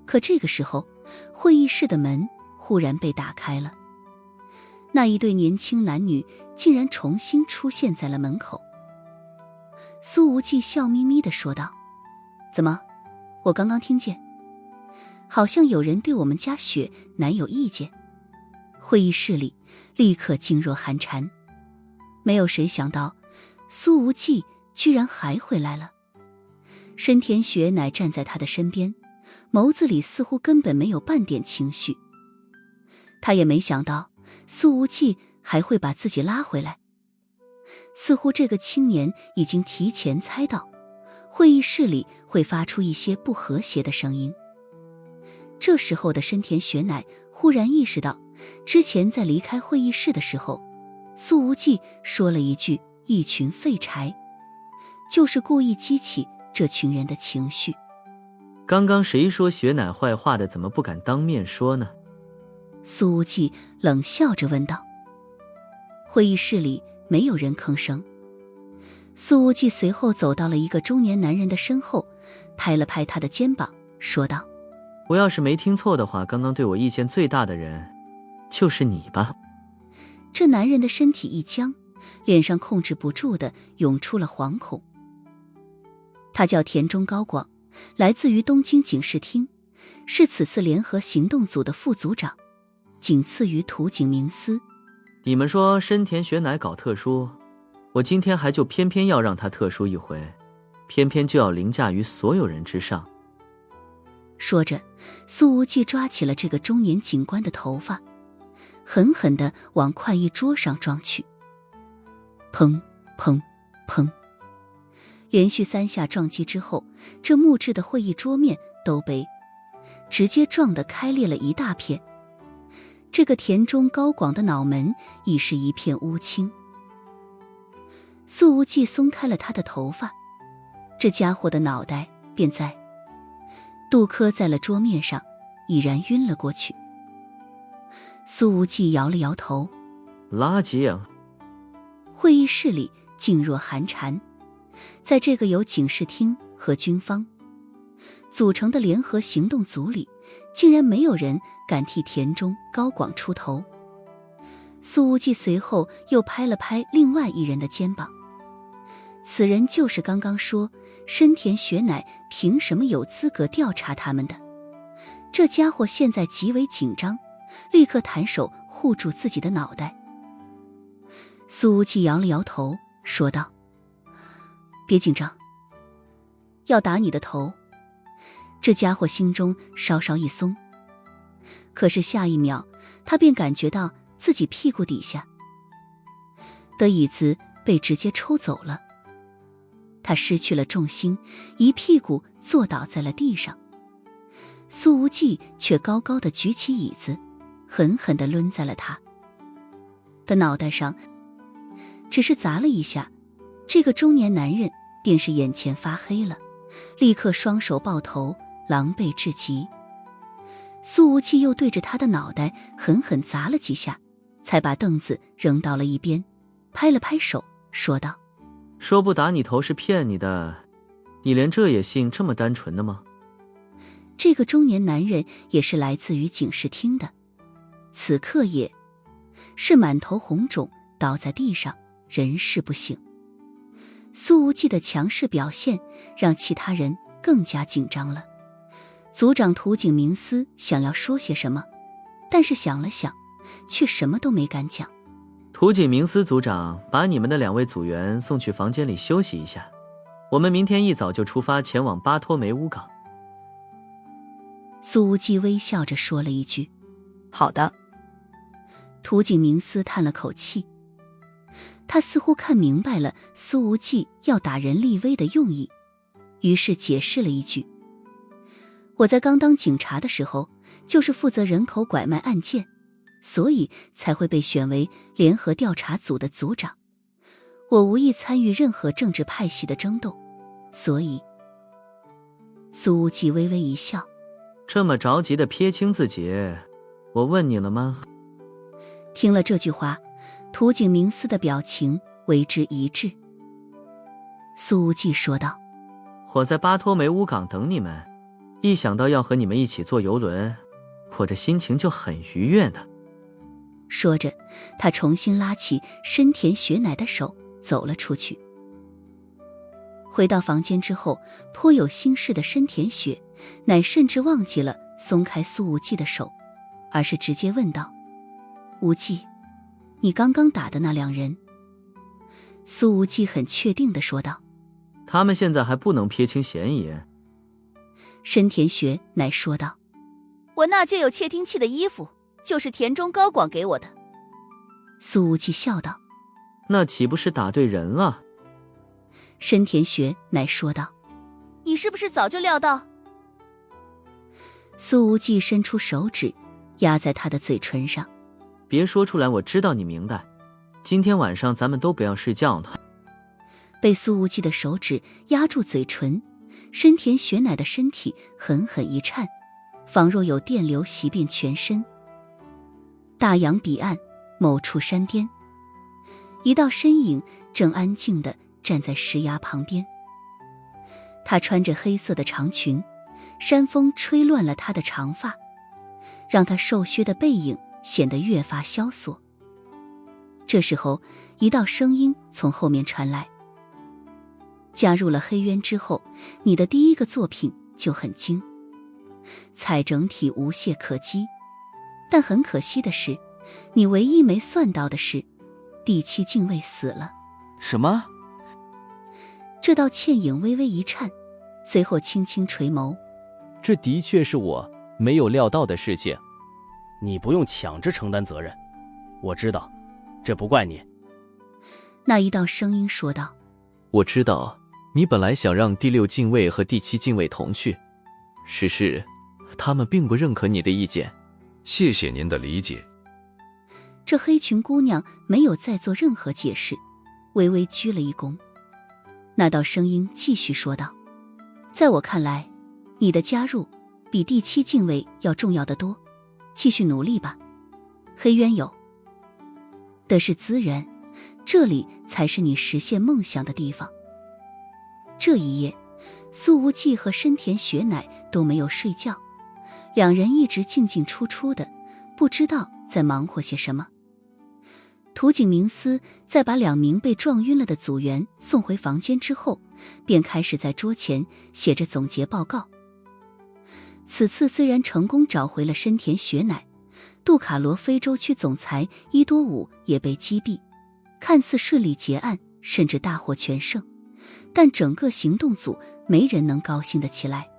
可这个时候，会议室的门忽然被打开了，那一对年轻男女竟然重新出现在了门口。苏无忌笑眯眯地说道：“怎么，我刚刚听见，好像有人对我们家雪乃有意见。”会议室里立刻噤若寒蝉，没有谁想到苏无忌居然还回来了。深田雪乃站在他的身边，眸子里似乎根本没有半点情绪。他也没想到苏无忌还会把自己拉回来，似乎这个青年已经提前猜到会议室里会发出一些不和谐的声音。这时候的深田雪乃忽然意识到，之前在离开会议室的时候，苏无忌说了一句“一群废柴”，就是故意激起这群人的情绪。刚刚谁说雪乃坏话的，怎么不敢当面说呢？苏无忌冷笑着问道。会议室里没有人吭声。苏无忌随后走到了一个中年男人的身后，拍了拍他的肩膀，说道：“我要是没听错的话，刚刚对我意见最大的人就是你吧？”这男人的身体一僵，脸上控制不住地涌出了惶恐。他叫田中高广，来自于东京警视厅，是此次联合行动组的副组长，仅次于土井明司。你们说深田雪乃搞特殊，我今天还就偏偏要让他特殊一回，偏偏就要凌驾于所有人之上。说着，苏无忌抓起了这个中年警官的头发，狠狠地往会议桌上撞去。砰砰砰，连续3下撞击之后，这木质的会议桌面都被直接撞得开裂了一大片。这个田中高广的脑门已是一片乌青。苏无忌松开了他的头发，这家伙的脑袋便在镀刻在了桌面上，已然晕了过去。苏无忌摇了摇头，垃圾啊！会议室里噤若寒蝉。在这个由警视厅和军方组成的联合行动组里，竟然没有人敢替田中高广出头。苏无忌随后又拍了拍另外一人的肩膀，此人就是刚刚说深田雪乃凭什么有资格调查他们的。这家伙现在极为紧张，立刻弹手护住自己的脑袋。苏无忌摇了摇头，说道：“别紧张，要打你的头。”这家伙心中稍稍一松，可是下一秒他便感觉到自己屁股底下的椅子被直接抽走了。他失去了重心，一屁股坐倒在了地上。苏无忌却高高的举起椅子，狠狠地抡在了他的脑袋上。只是砸了一下，这个中年男人便是眼前发黑了，立刻双手抱头，狼狈至极。苏无忌又对着他的脑袋狠狠砸了几下，才把凳子扔到了一边，拍了拍手，说道：“说不打你头是骗你的，你连这也信这么单纯的吗？”这个中年男人也是来自于警视厅的，此刻也是满头红肿，倒在地上，人事不省。苏无忌的强势表现让其他人更加紧张了。组长土井明司想要说些什么，但是想了想，却什么都没敢讲。土井明司组长，把你们的2位组员送去房间里休息一下，我们明天一早就出发前往巴托梅乌港。苏无忌微笑着说了一句：“好的。”土井明司叹了口气，他似乎看明白了苏无忌要打人立威的用意，于是解释了一句：我在刚当警察的时候，就是负责人口拐卖案件，所以才会被选为联合调查组的组长。我无意参与任何政治派系的争斗，所以……苏无忌微微一笑，这么着急的撇清自己，我问你了吗？听了这句话，土井明司的表情为之一滞。苏无忌说道：我在巴托梅乌港等你们，一想到要和你们一起坐游轮，我的心情就很愉悦的。说着，他重新拉起深田雪乃的手走了出去。回到房间之后，颇有心事的深田雪乃甚至忘记了松开苏无忌的手，而是直接问道：无忌，你刚刚打的那2人？苏无忌很确定地说道：他们现在还不能撇清嫌疑。深田雪乃说道：我那件有窃听器的衣服就是田中高广给我的。苏无忌笑道：那岂不是打对人了？深田雪乃说道：你是不是早就料到？苏无忌伸出手指压在他的嘴唇上。别说出来，我知道你明白。今天晚上咱们都不要睡觉了。被苏无忌的手指压住嘴唇，深田雪乃的身体狠狠一颤，仿若有电流袭遍全身。大洋彼岸某处山巅，一道身影正安静地站在石崖旁边。她穿着黑色的长裙，山风吹乱了她的长发，让她瘦削的背影显得越发萧索。这时候，一道声音从后面传来：加入了黑渊之后，你的第一个作品就很精彩，整体无懈可击。但很可惜的是，你唯一没算到的是，第7禁卫死了。什么？这道倩影微微一颤，随后轻轻垂眸。这的确是我没有料到的事情。你不用抢着承担责任，我知道，这不怪你。那一道声音说道：我知道你本来想让第6禁卫和第7禁卫同去，只是他们并不认可你的意见。谢谢您的理解。这黑裙姑娘没有再做任何解释，微微鞠了一躬。那道声音继续说道：在我看来，你的加入比第7禁卫要重要得多，继续努力吧。黑渊有的是资源，这里才是你实现梦想的地方。这一夜，苏无忌和深田雪乃都没有睡觉，2人一直进进出出的，不知道在忙活些什么。土井明司在把2名被撞晕了的组员送回房间之后，便开始在桌前写着总结报告。此次虽然成功找回了深田雪乃，杜卡罗非洲区总裁伊多武也被击毙，看似顺利结案，甚至大获全胜，但整个行动组没人能高兴得起来。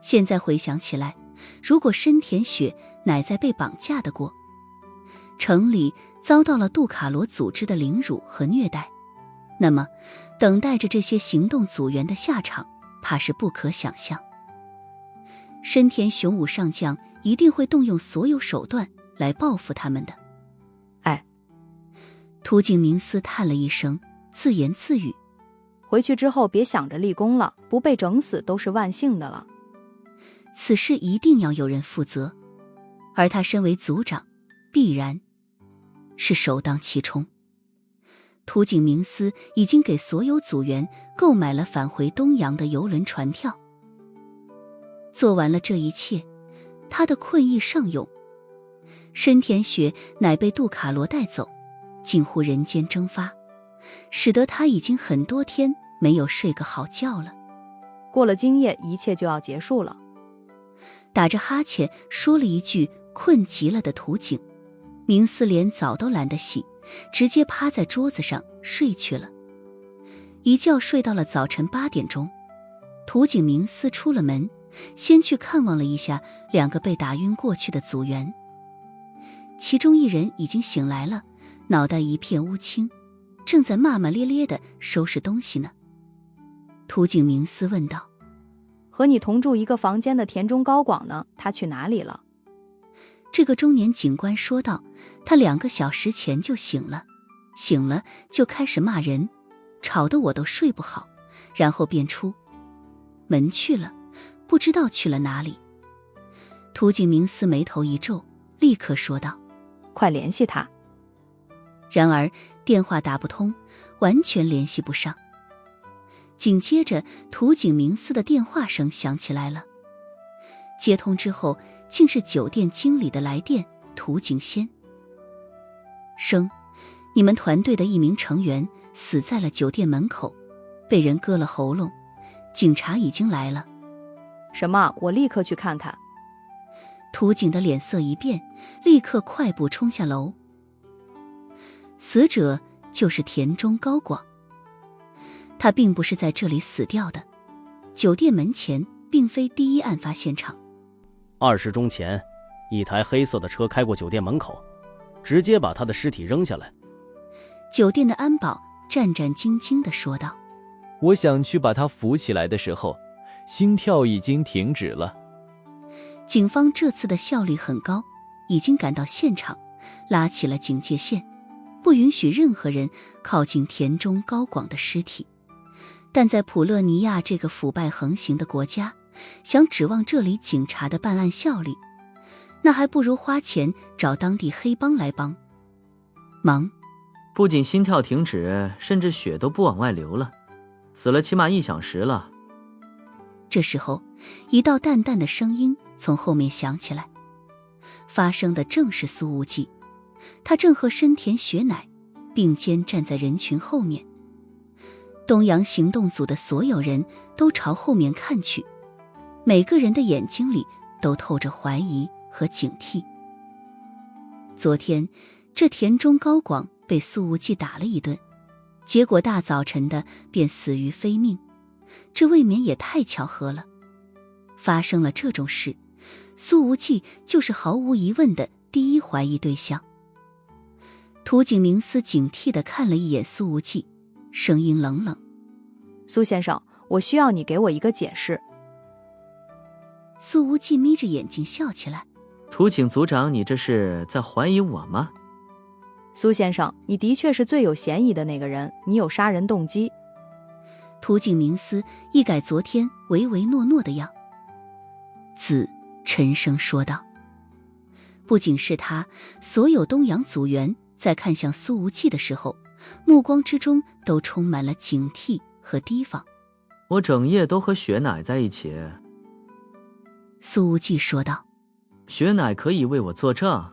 现在回想起来，如果深田雪乃在被绑架的过城里遭到了杜卡罗组织的凌辱和虐待，那么等待着这些行动组员的下场怕是不可想象。深田雄武上将一定会动用所有手段来报复他们的。土井明司叹了一声，自言自语：回去之后别想着立功了，不被整死都是万幸的了。此事一定要有人负责，而他身为组长，必然是首当其冲。土井明司已经给所有组员购买了返回东洋的邮轮船票。做完了这一切，他的困意上涌。深田雪乃被杜卡罗带走，近乎人间蒸发，使得他已经很多天没有睡个好觉了。过了今夜，一切就要结束了。打着哈欠说了一句困极了的土井明司连澡都懒得洗，直接趴在桌子上睡去了。一觉睡到了早晨8点钟，土井明司出了门，先去看望了一下2个被打晕过去的组员。其中一人已经醒来了，脑袋一片乌青，正在骂骂咧咧地收拾东西呢。涂景明思问道。和你同住一个房间的田中高广呢？他去哪里了？这个中年警官说道，他2个小时前就醒了就开始骂人，吵得我都睡不好，然后便出门去了，不知道去了哪里。涂景明思眉头一皱，立刻说道，快联系他。然而电话打不通，完全联系不上。紧接着涂景明思的电话声响起来了，接通之后竟是酒店经理的来电。涂景先生，你们团队的一名成员死在了酒店门口，被人割了喉咙，警察已经来了。什么？我立刻去看看。涂景的脸色一变，立刻快步冲下楼。死者就是田中高广，他并不是在这里死掉的，酒店门前并非第一案发现场。20时钟前，一台黑色的车开过酒店门口，直接把他的尸体扔下来。酒店的安保战战兢兢地说道，我想去把他扶起来的时候，心跳已经停止了。警方这次的效率很高，已经赶到现场，拉起了警戒线，不允许任何人靠近田中高广的尸体。但在普勒尼亚这个腐败横行的国家，想指望这里警察的办案效率，那还不如花钱找当地黑帮来帮忙。不仅心跳停止，甚至血都不往外流了，死了起码1小时了。这时候，一道淡淡的声音从后面响起来，发声的正是苏无忌，他正和深田雪乃并肩站在人群后面。东洋行动组的所有人都朝后面看去，每个人的眼睛里都透着怀疑和警惕。昨天这田中高广被苏无忌打了一顿，结果大早晨的便死于非命，这未免也太巧合了。发生了这种事，苏无忌就是毫无疑问的第一怀疑对象。涂景明思警惕地看了一眼苏无忌，声音冷冷，苏先生，我需要你给我一个解释。苏无忌眯着眼睛笑起来，涂景组长，你这是在怀疑我吗？苏先生，你的确是最有嫌疑的那个人，你有杀人动机。涂景明思一改昨天唯唯诺诺的样子，沉声说道。不仅是他，所有东洋组员在看向苏无忌的时候，目光之中都充满了警惕和提防。我整夜都和雪乃在一起。苏无忌说道。雪乃可以为我作证。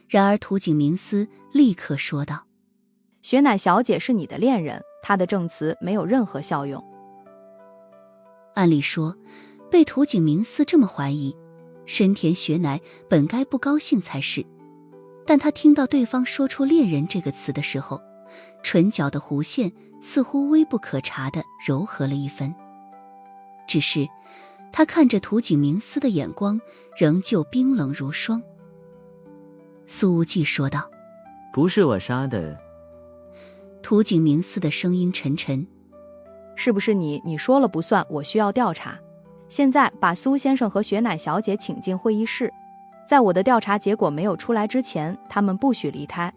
然而涂景明思立刻说道，雪乃小姐是你的恋人，她的证词没有任何效用。按理说，被涂景明思这么怀疑，深田雪乃本该不高兴才是，但他听到对方说出恋人这个词的时候，唇角的弧线似乎微不可察地柔和了一分。只是他看着涂景明思的眼光仍旧冰冷如霜。苏无忌说道，不是我杀的。涂景明思的声音沉沉，是不是你？你说了不算，我需要调查。现在把苏先生和雪乃小姐请进会议室，在我的调查结果没有出来之前，他们不许离开。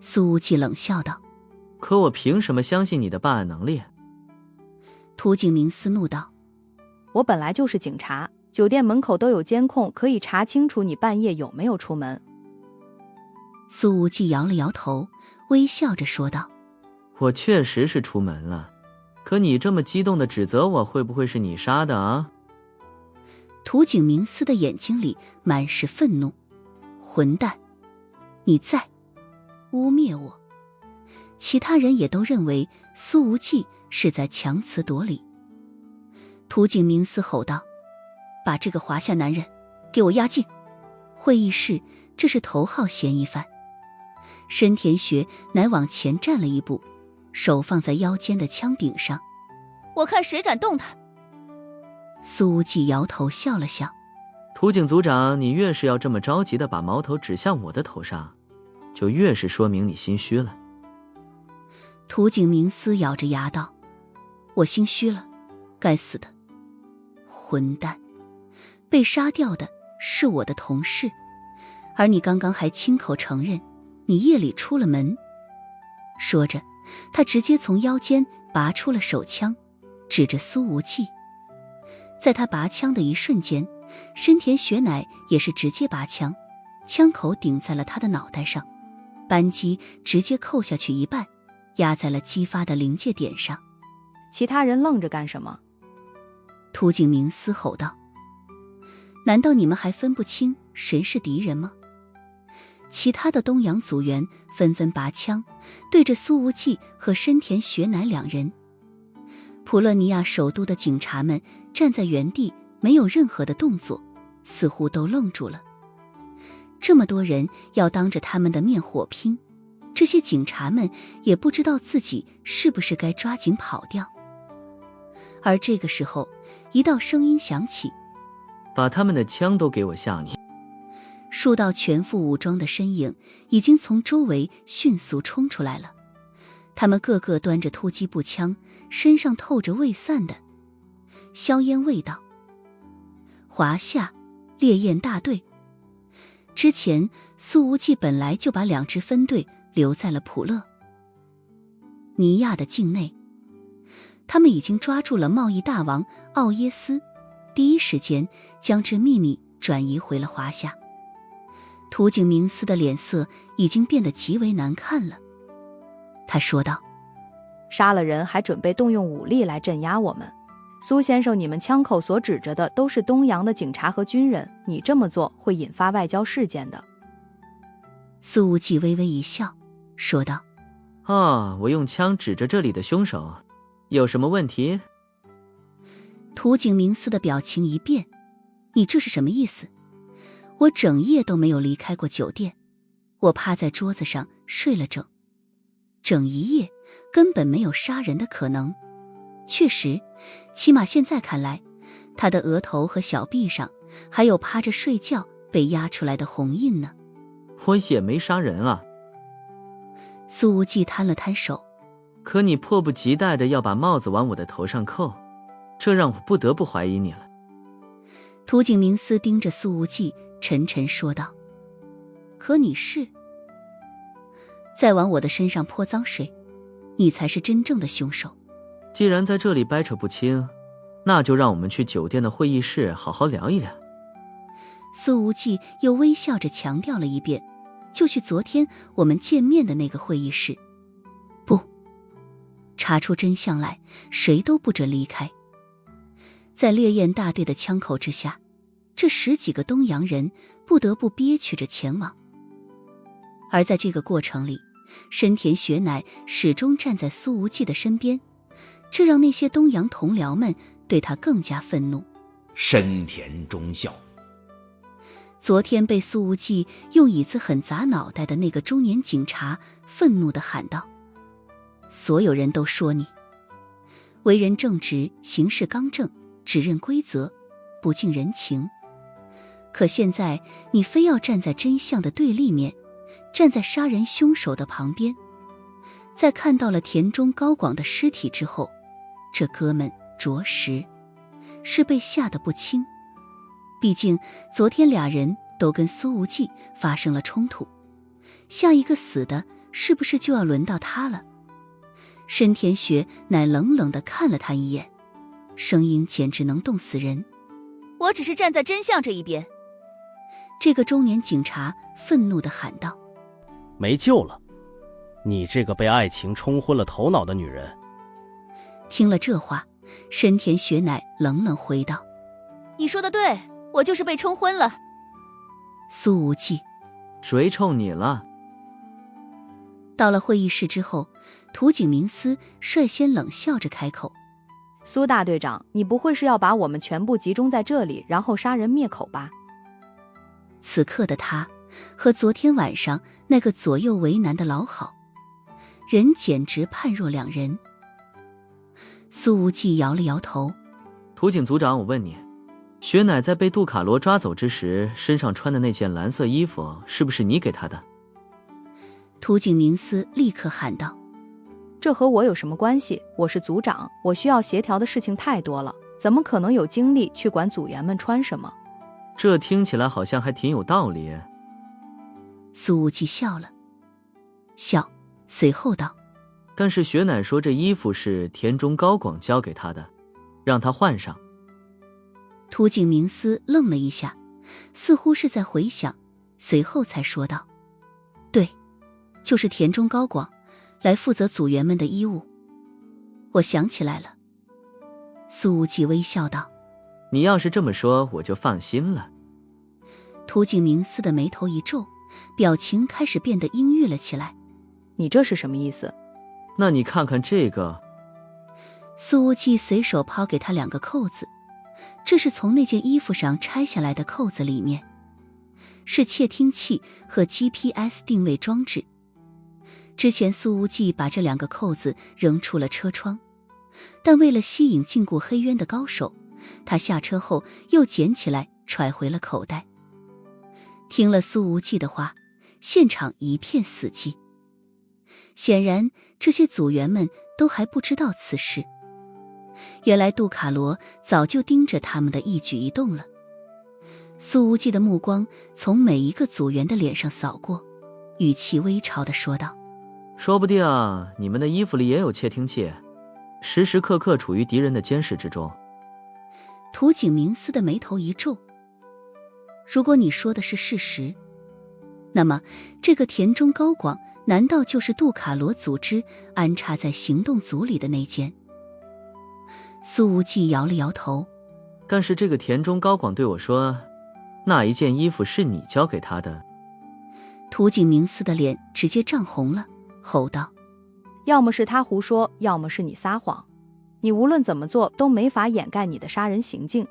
苏无忌冷笑道。可我凭什么相信你的办案能力？涂景明思怒道。我本来就是警察，酒店门口都有监控，可以查清楚你半夜有没有出门。苏无忌摇了摇头，微笑着说道，我确实是出门了，可你这么激动地指责我，会不会是你杀的啊？涂景明思的眼睛里满是愤怒，混蛋，你在污蔑我。其他人也都认为苏无忌是在强词夺理。涂景明思吼道，把这个华夏男人给我押进会议室，这是头号嫌疑犯。深田雪乃往前站了一步，手放在腰间的枪柄上，我看谁敢动他。苏无忌摇头笑了笑，涂景组长，你越是要这么着急地把矛头指向我的头上，就越是说明你心虚了。涂景明思咬着牙道，我心虚了，该死的混蛋，被杀掉的是我的同事，而你刚刚还亲口承认你夜里出了门。说着，他直接从腰间拔出了手枪，指着苏无忌。在他拔枪的一瞬间，深田雪乃也是直接拔枪，枪口顶在了他的脑袋上，扳机直接扣下去一半，压在了击发的临界点上。其他人愣着干什么？涂景明嘶吼道：难道你们还分不清谁是敌人吗？其他的东洋组员纷纷拔枪，对着苏无忌和深田雪乃两人。普勒尼亚首都的警察们站在原地，没有任何的动作，似乎都愣住了。这么多人要当着他们的面火拼，这些警察们也不知道自己是不是该抓紧跑掉。而这个时候，一道声音响起：把他们的枪都给我下你！数道全副武装的身影已经从周围迅速冲出来了，他们个个端着突击步枪，身上透着未散的硝烟味道。华夏烈焰大队。之前苏无忌本来就把2支分队留在了普勒尼亚的境内，他们已经抓住了贸易大王奥耶斯，第一时间将之秘密转移回了华夏。涂景明司的脸色已经变得极为难看了，他说道：杀了人还准备动用武力来镇压我们。苏先生，你们枪口所指着的都是东洋的警察和军人，你这么做会引发外交事件的。苏无忌微微一笑，说道：我用枪指着这里的凶手，有什么问题？涂景明司的表情一变：你这是什么意思？我整夜都没有离开过酒店，我趴在桌子上睡了整一夜，根本没有杀人的可能。确实，起码现在看来，他的额头和小臂上还有趴着睡觉被压出来的红印呢。我也没杀人啊。苏无忌摊了摊手：可你迫不及待的要把帽子往我的头上扣，这让我不得不怀疑你了。涂景明司盯着苏无忌沉沉说道：可你是再往我的身上泼脏水，你才是真正的凶手。既然在这里掰扯不清，那就让我们去酒店的会议室好好聊一聊。苏无忌又微笑着强调了一遍：就去昨天我们见面的那个会议室。不，查出真相来，谁都不准离开。在烈焰大队的枪口之下，这10几个东洋人不得不憋屈着前往。而在这个过程里，深田雪乃始终站在苏无忌的身边，这让那些东洋同僚们对他更加愤怒。深田忠孝，昨天被苏无忌用椅子狠砸脑袋的那个中年警察愤怒地喊道：所有人都说你为人正直，行事刚正，只认规则，不近人情，可现在你非要站在真相的对立面，站在杀人凶手的旁边。在看到了田中高广的尸体之后，这哥们着实是被吓得不轻。毕竟昨天俩人都跟苏无忌发生了冲突，下一个死的是不是就要轮到他了？深田雪乃冷冷地看了他一眼，声音简直能冻死人。我只是站在真相这一边。这个中年警察愤怒地喊道：没救了，你这个被爱情冲昏了头脑的女人。听了这话，深田雪乃冷冷回道：你说的对，我就是被冲昏了。苏无忌谁冲你了？到了会议室之后，涂景明司率先冷笑着开口：苏大队长，你不会是要把我们全部集中在这里，然后杀人灭口吧？此刻的他和昨天晚上那个左右为难的老好人简直判若两人。苏无忌摇了摇头：涂警组长，我问你，雪乃在被杜卡罗抓走之时身上穿的那件蓝色衣服是不是你给他的？涂景明司立刻喊道：这和我有什么关系？我是组长，我需要协调的事情太多了，怎么可能有精力去管组员们穿什么？这听起来好像还挺有道理。苏无忌笑了笑，随后道：但是雪乃说这衣服是田中高广交给他的，让他换上。涂景明思愣了一下，似乎是在回想，随后才说道：对，就是田中高广来负责组员们的衣物。我想起来了。苏无忌微笑道：你要是这么说，我就放心了。涂景明思的眉头一皱，表情开始变得阴郁了起来。你这是什么意思？那你看看这个。苏无忌随手抛给他2个扣子，这是从那件衣服上拆下来的扣子，里面是窃听器和 GPS 定位装置。之前苏无忌把这2个扣子扔出了车窗，但为了吸引禁锢黑渊的高手，他下车后又捡起来揣回了口袋。听了苏无忌的话，现场一片死寂。显然这些组员们都还不知道此事。原来杜卡罗早就盯着他们的一举一动了。苏无忌的目光从每一个组员的脸上扫过，语气微嘲地说道：说不定你们的衣服里也有窃听器，时时刻刻处于敌人的监视之中。涂景明思的眉头一皱，如果你说的是事实，那么这个田中高广难道就是杜卡罗组织安插在行动组里的那间？苏无忌摇了摇头。但是这个田中高广对我说，那一件衣服是你交给他的。涂景明思的脸直接涨红了，吼道：要么是他胡说，要么是你撒谎，你无论怎么做都没法掩盖你的杀人行径。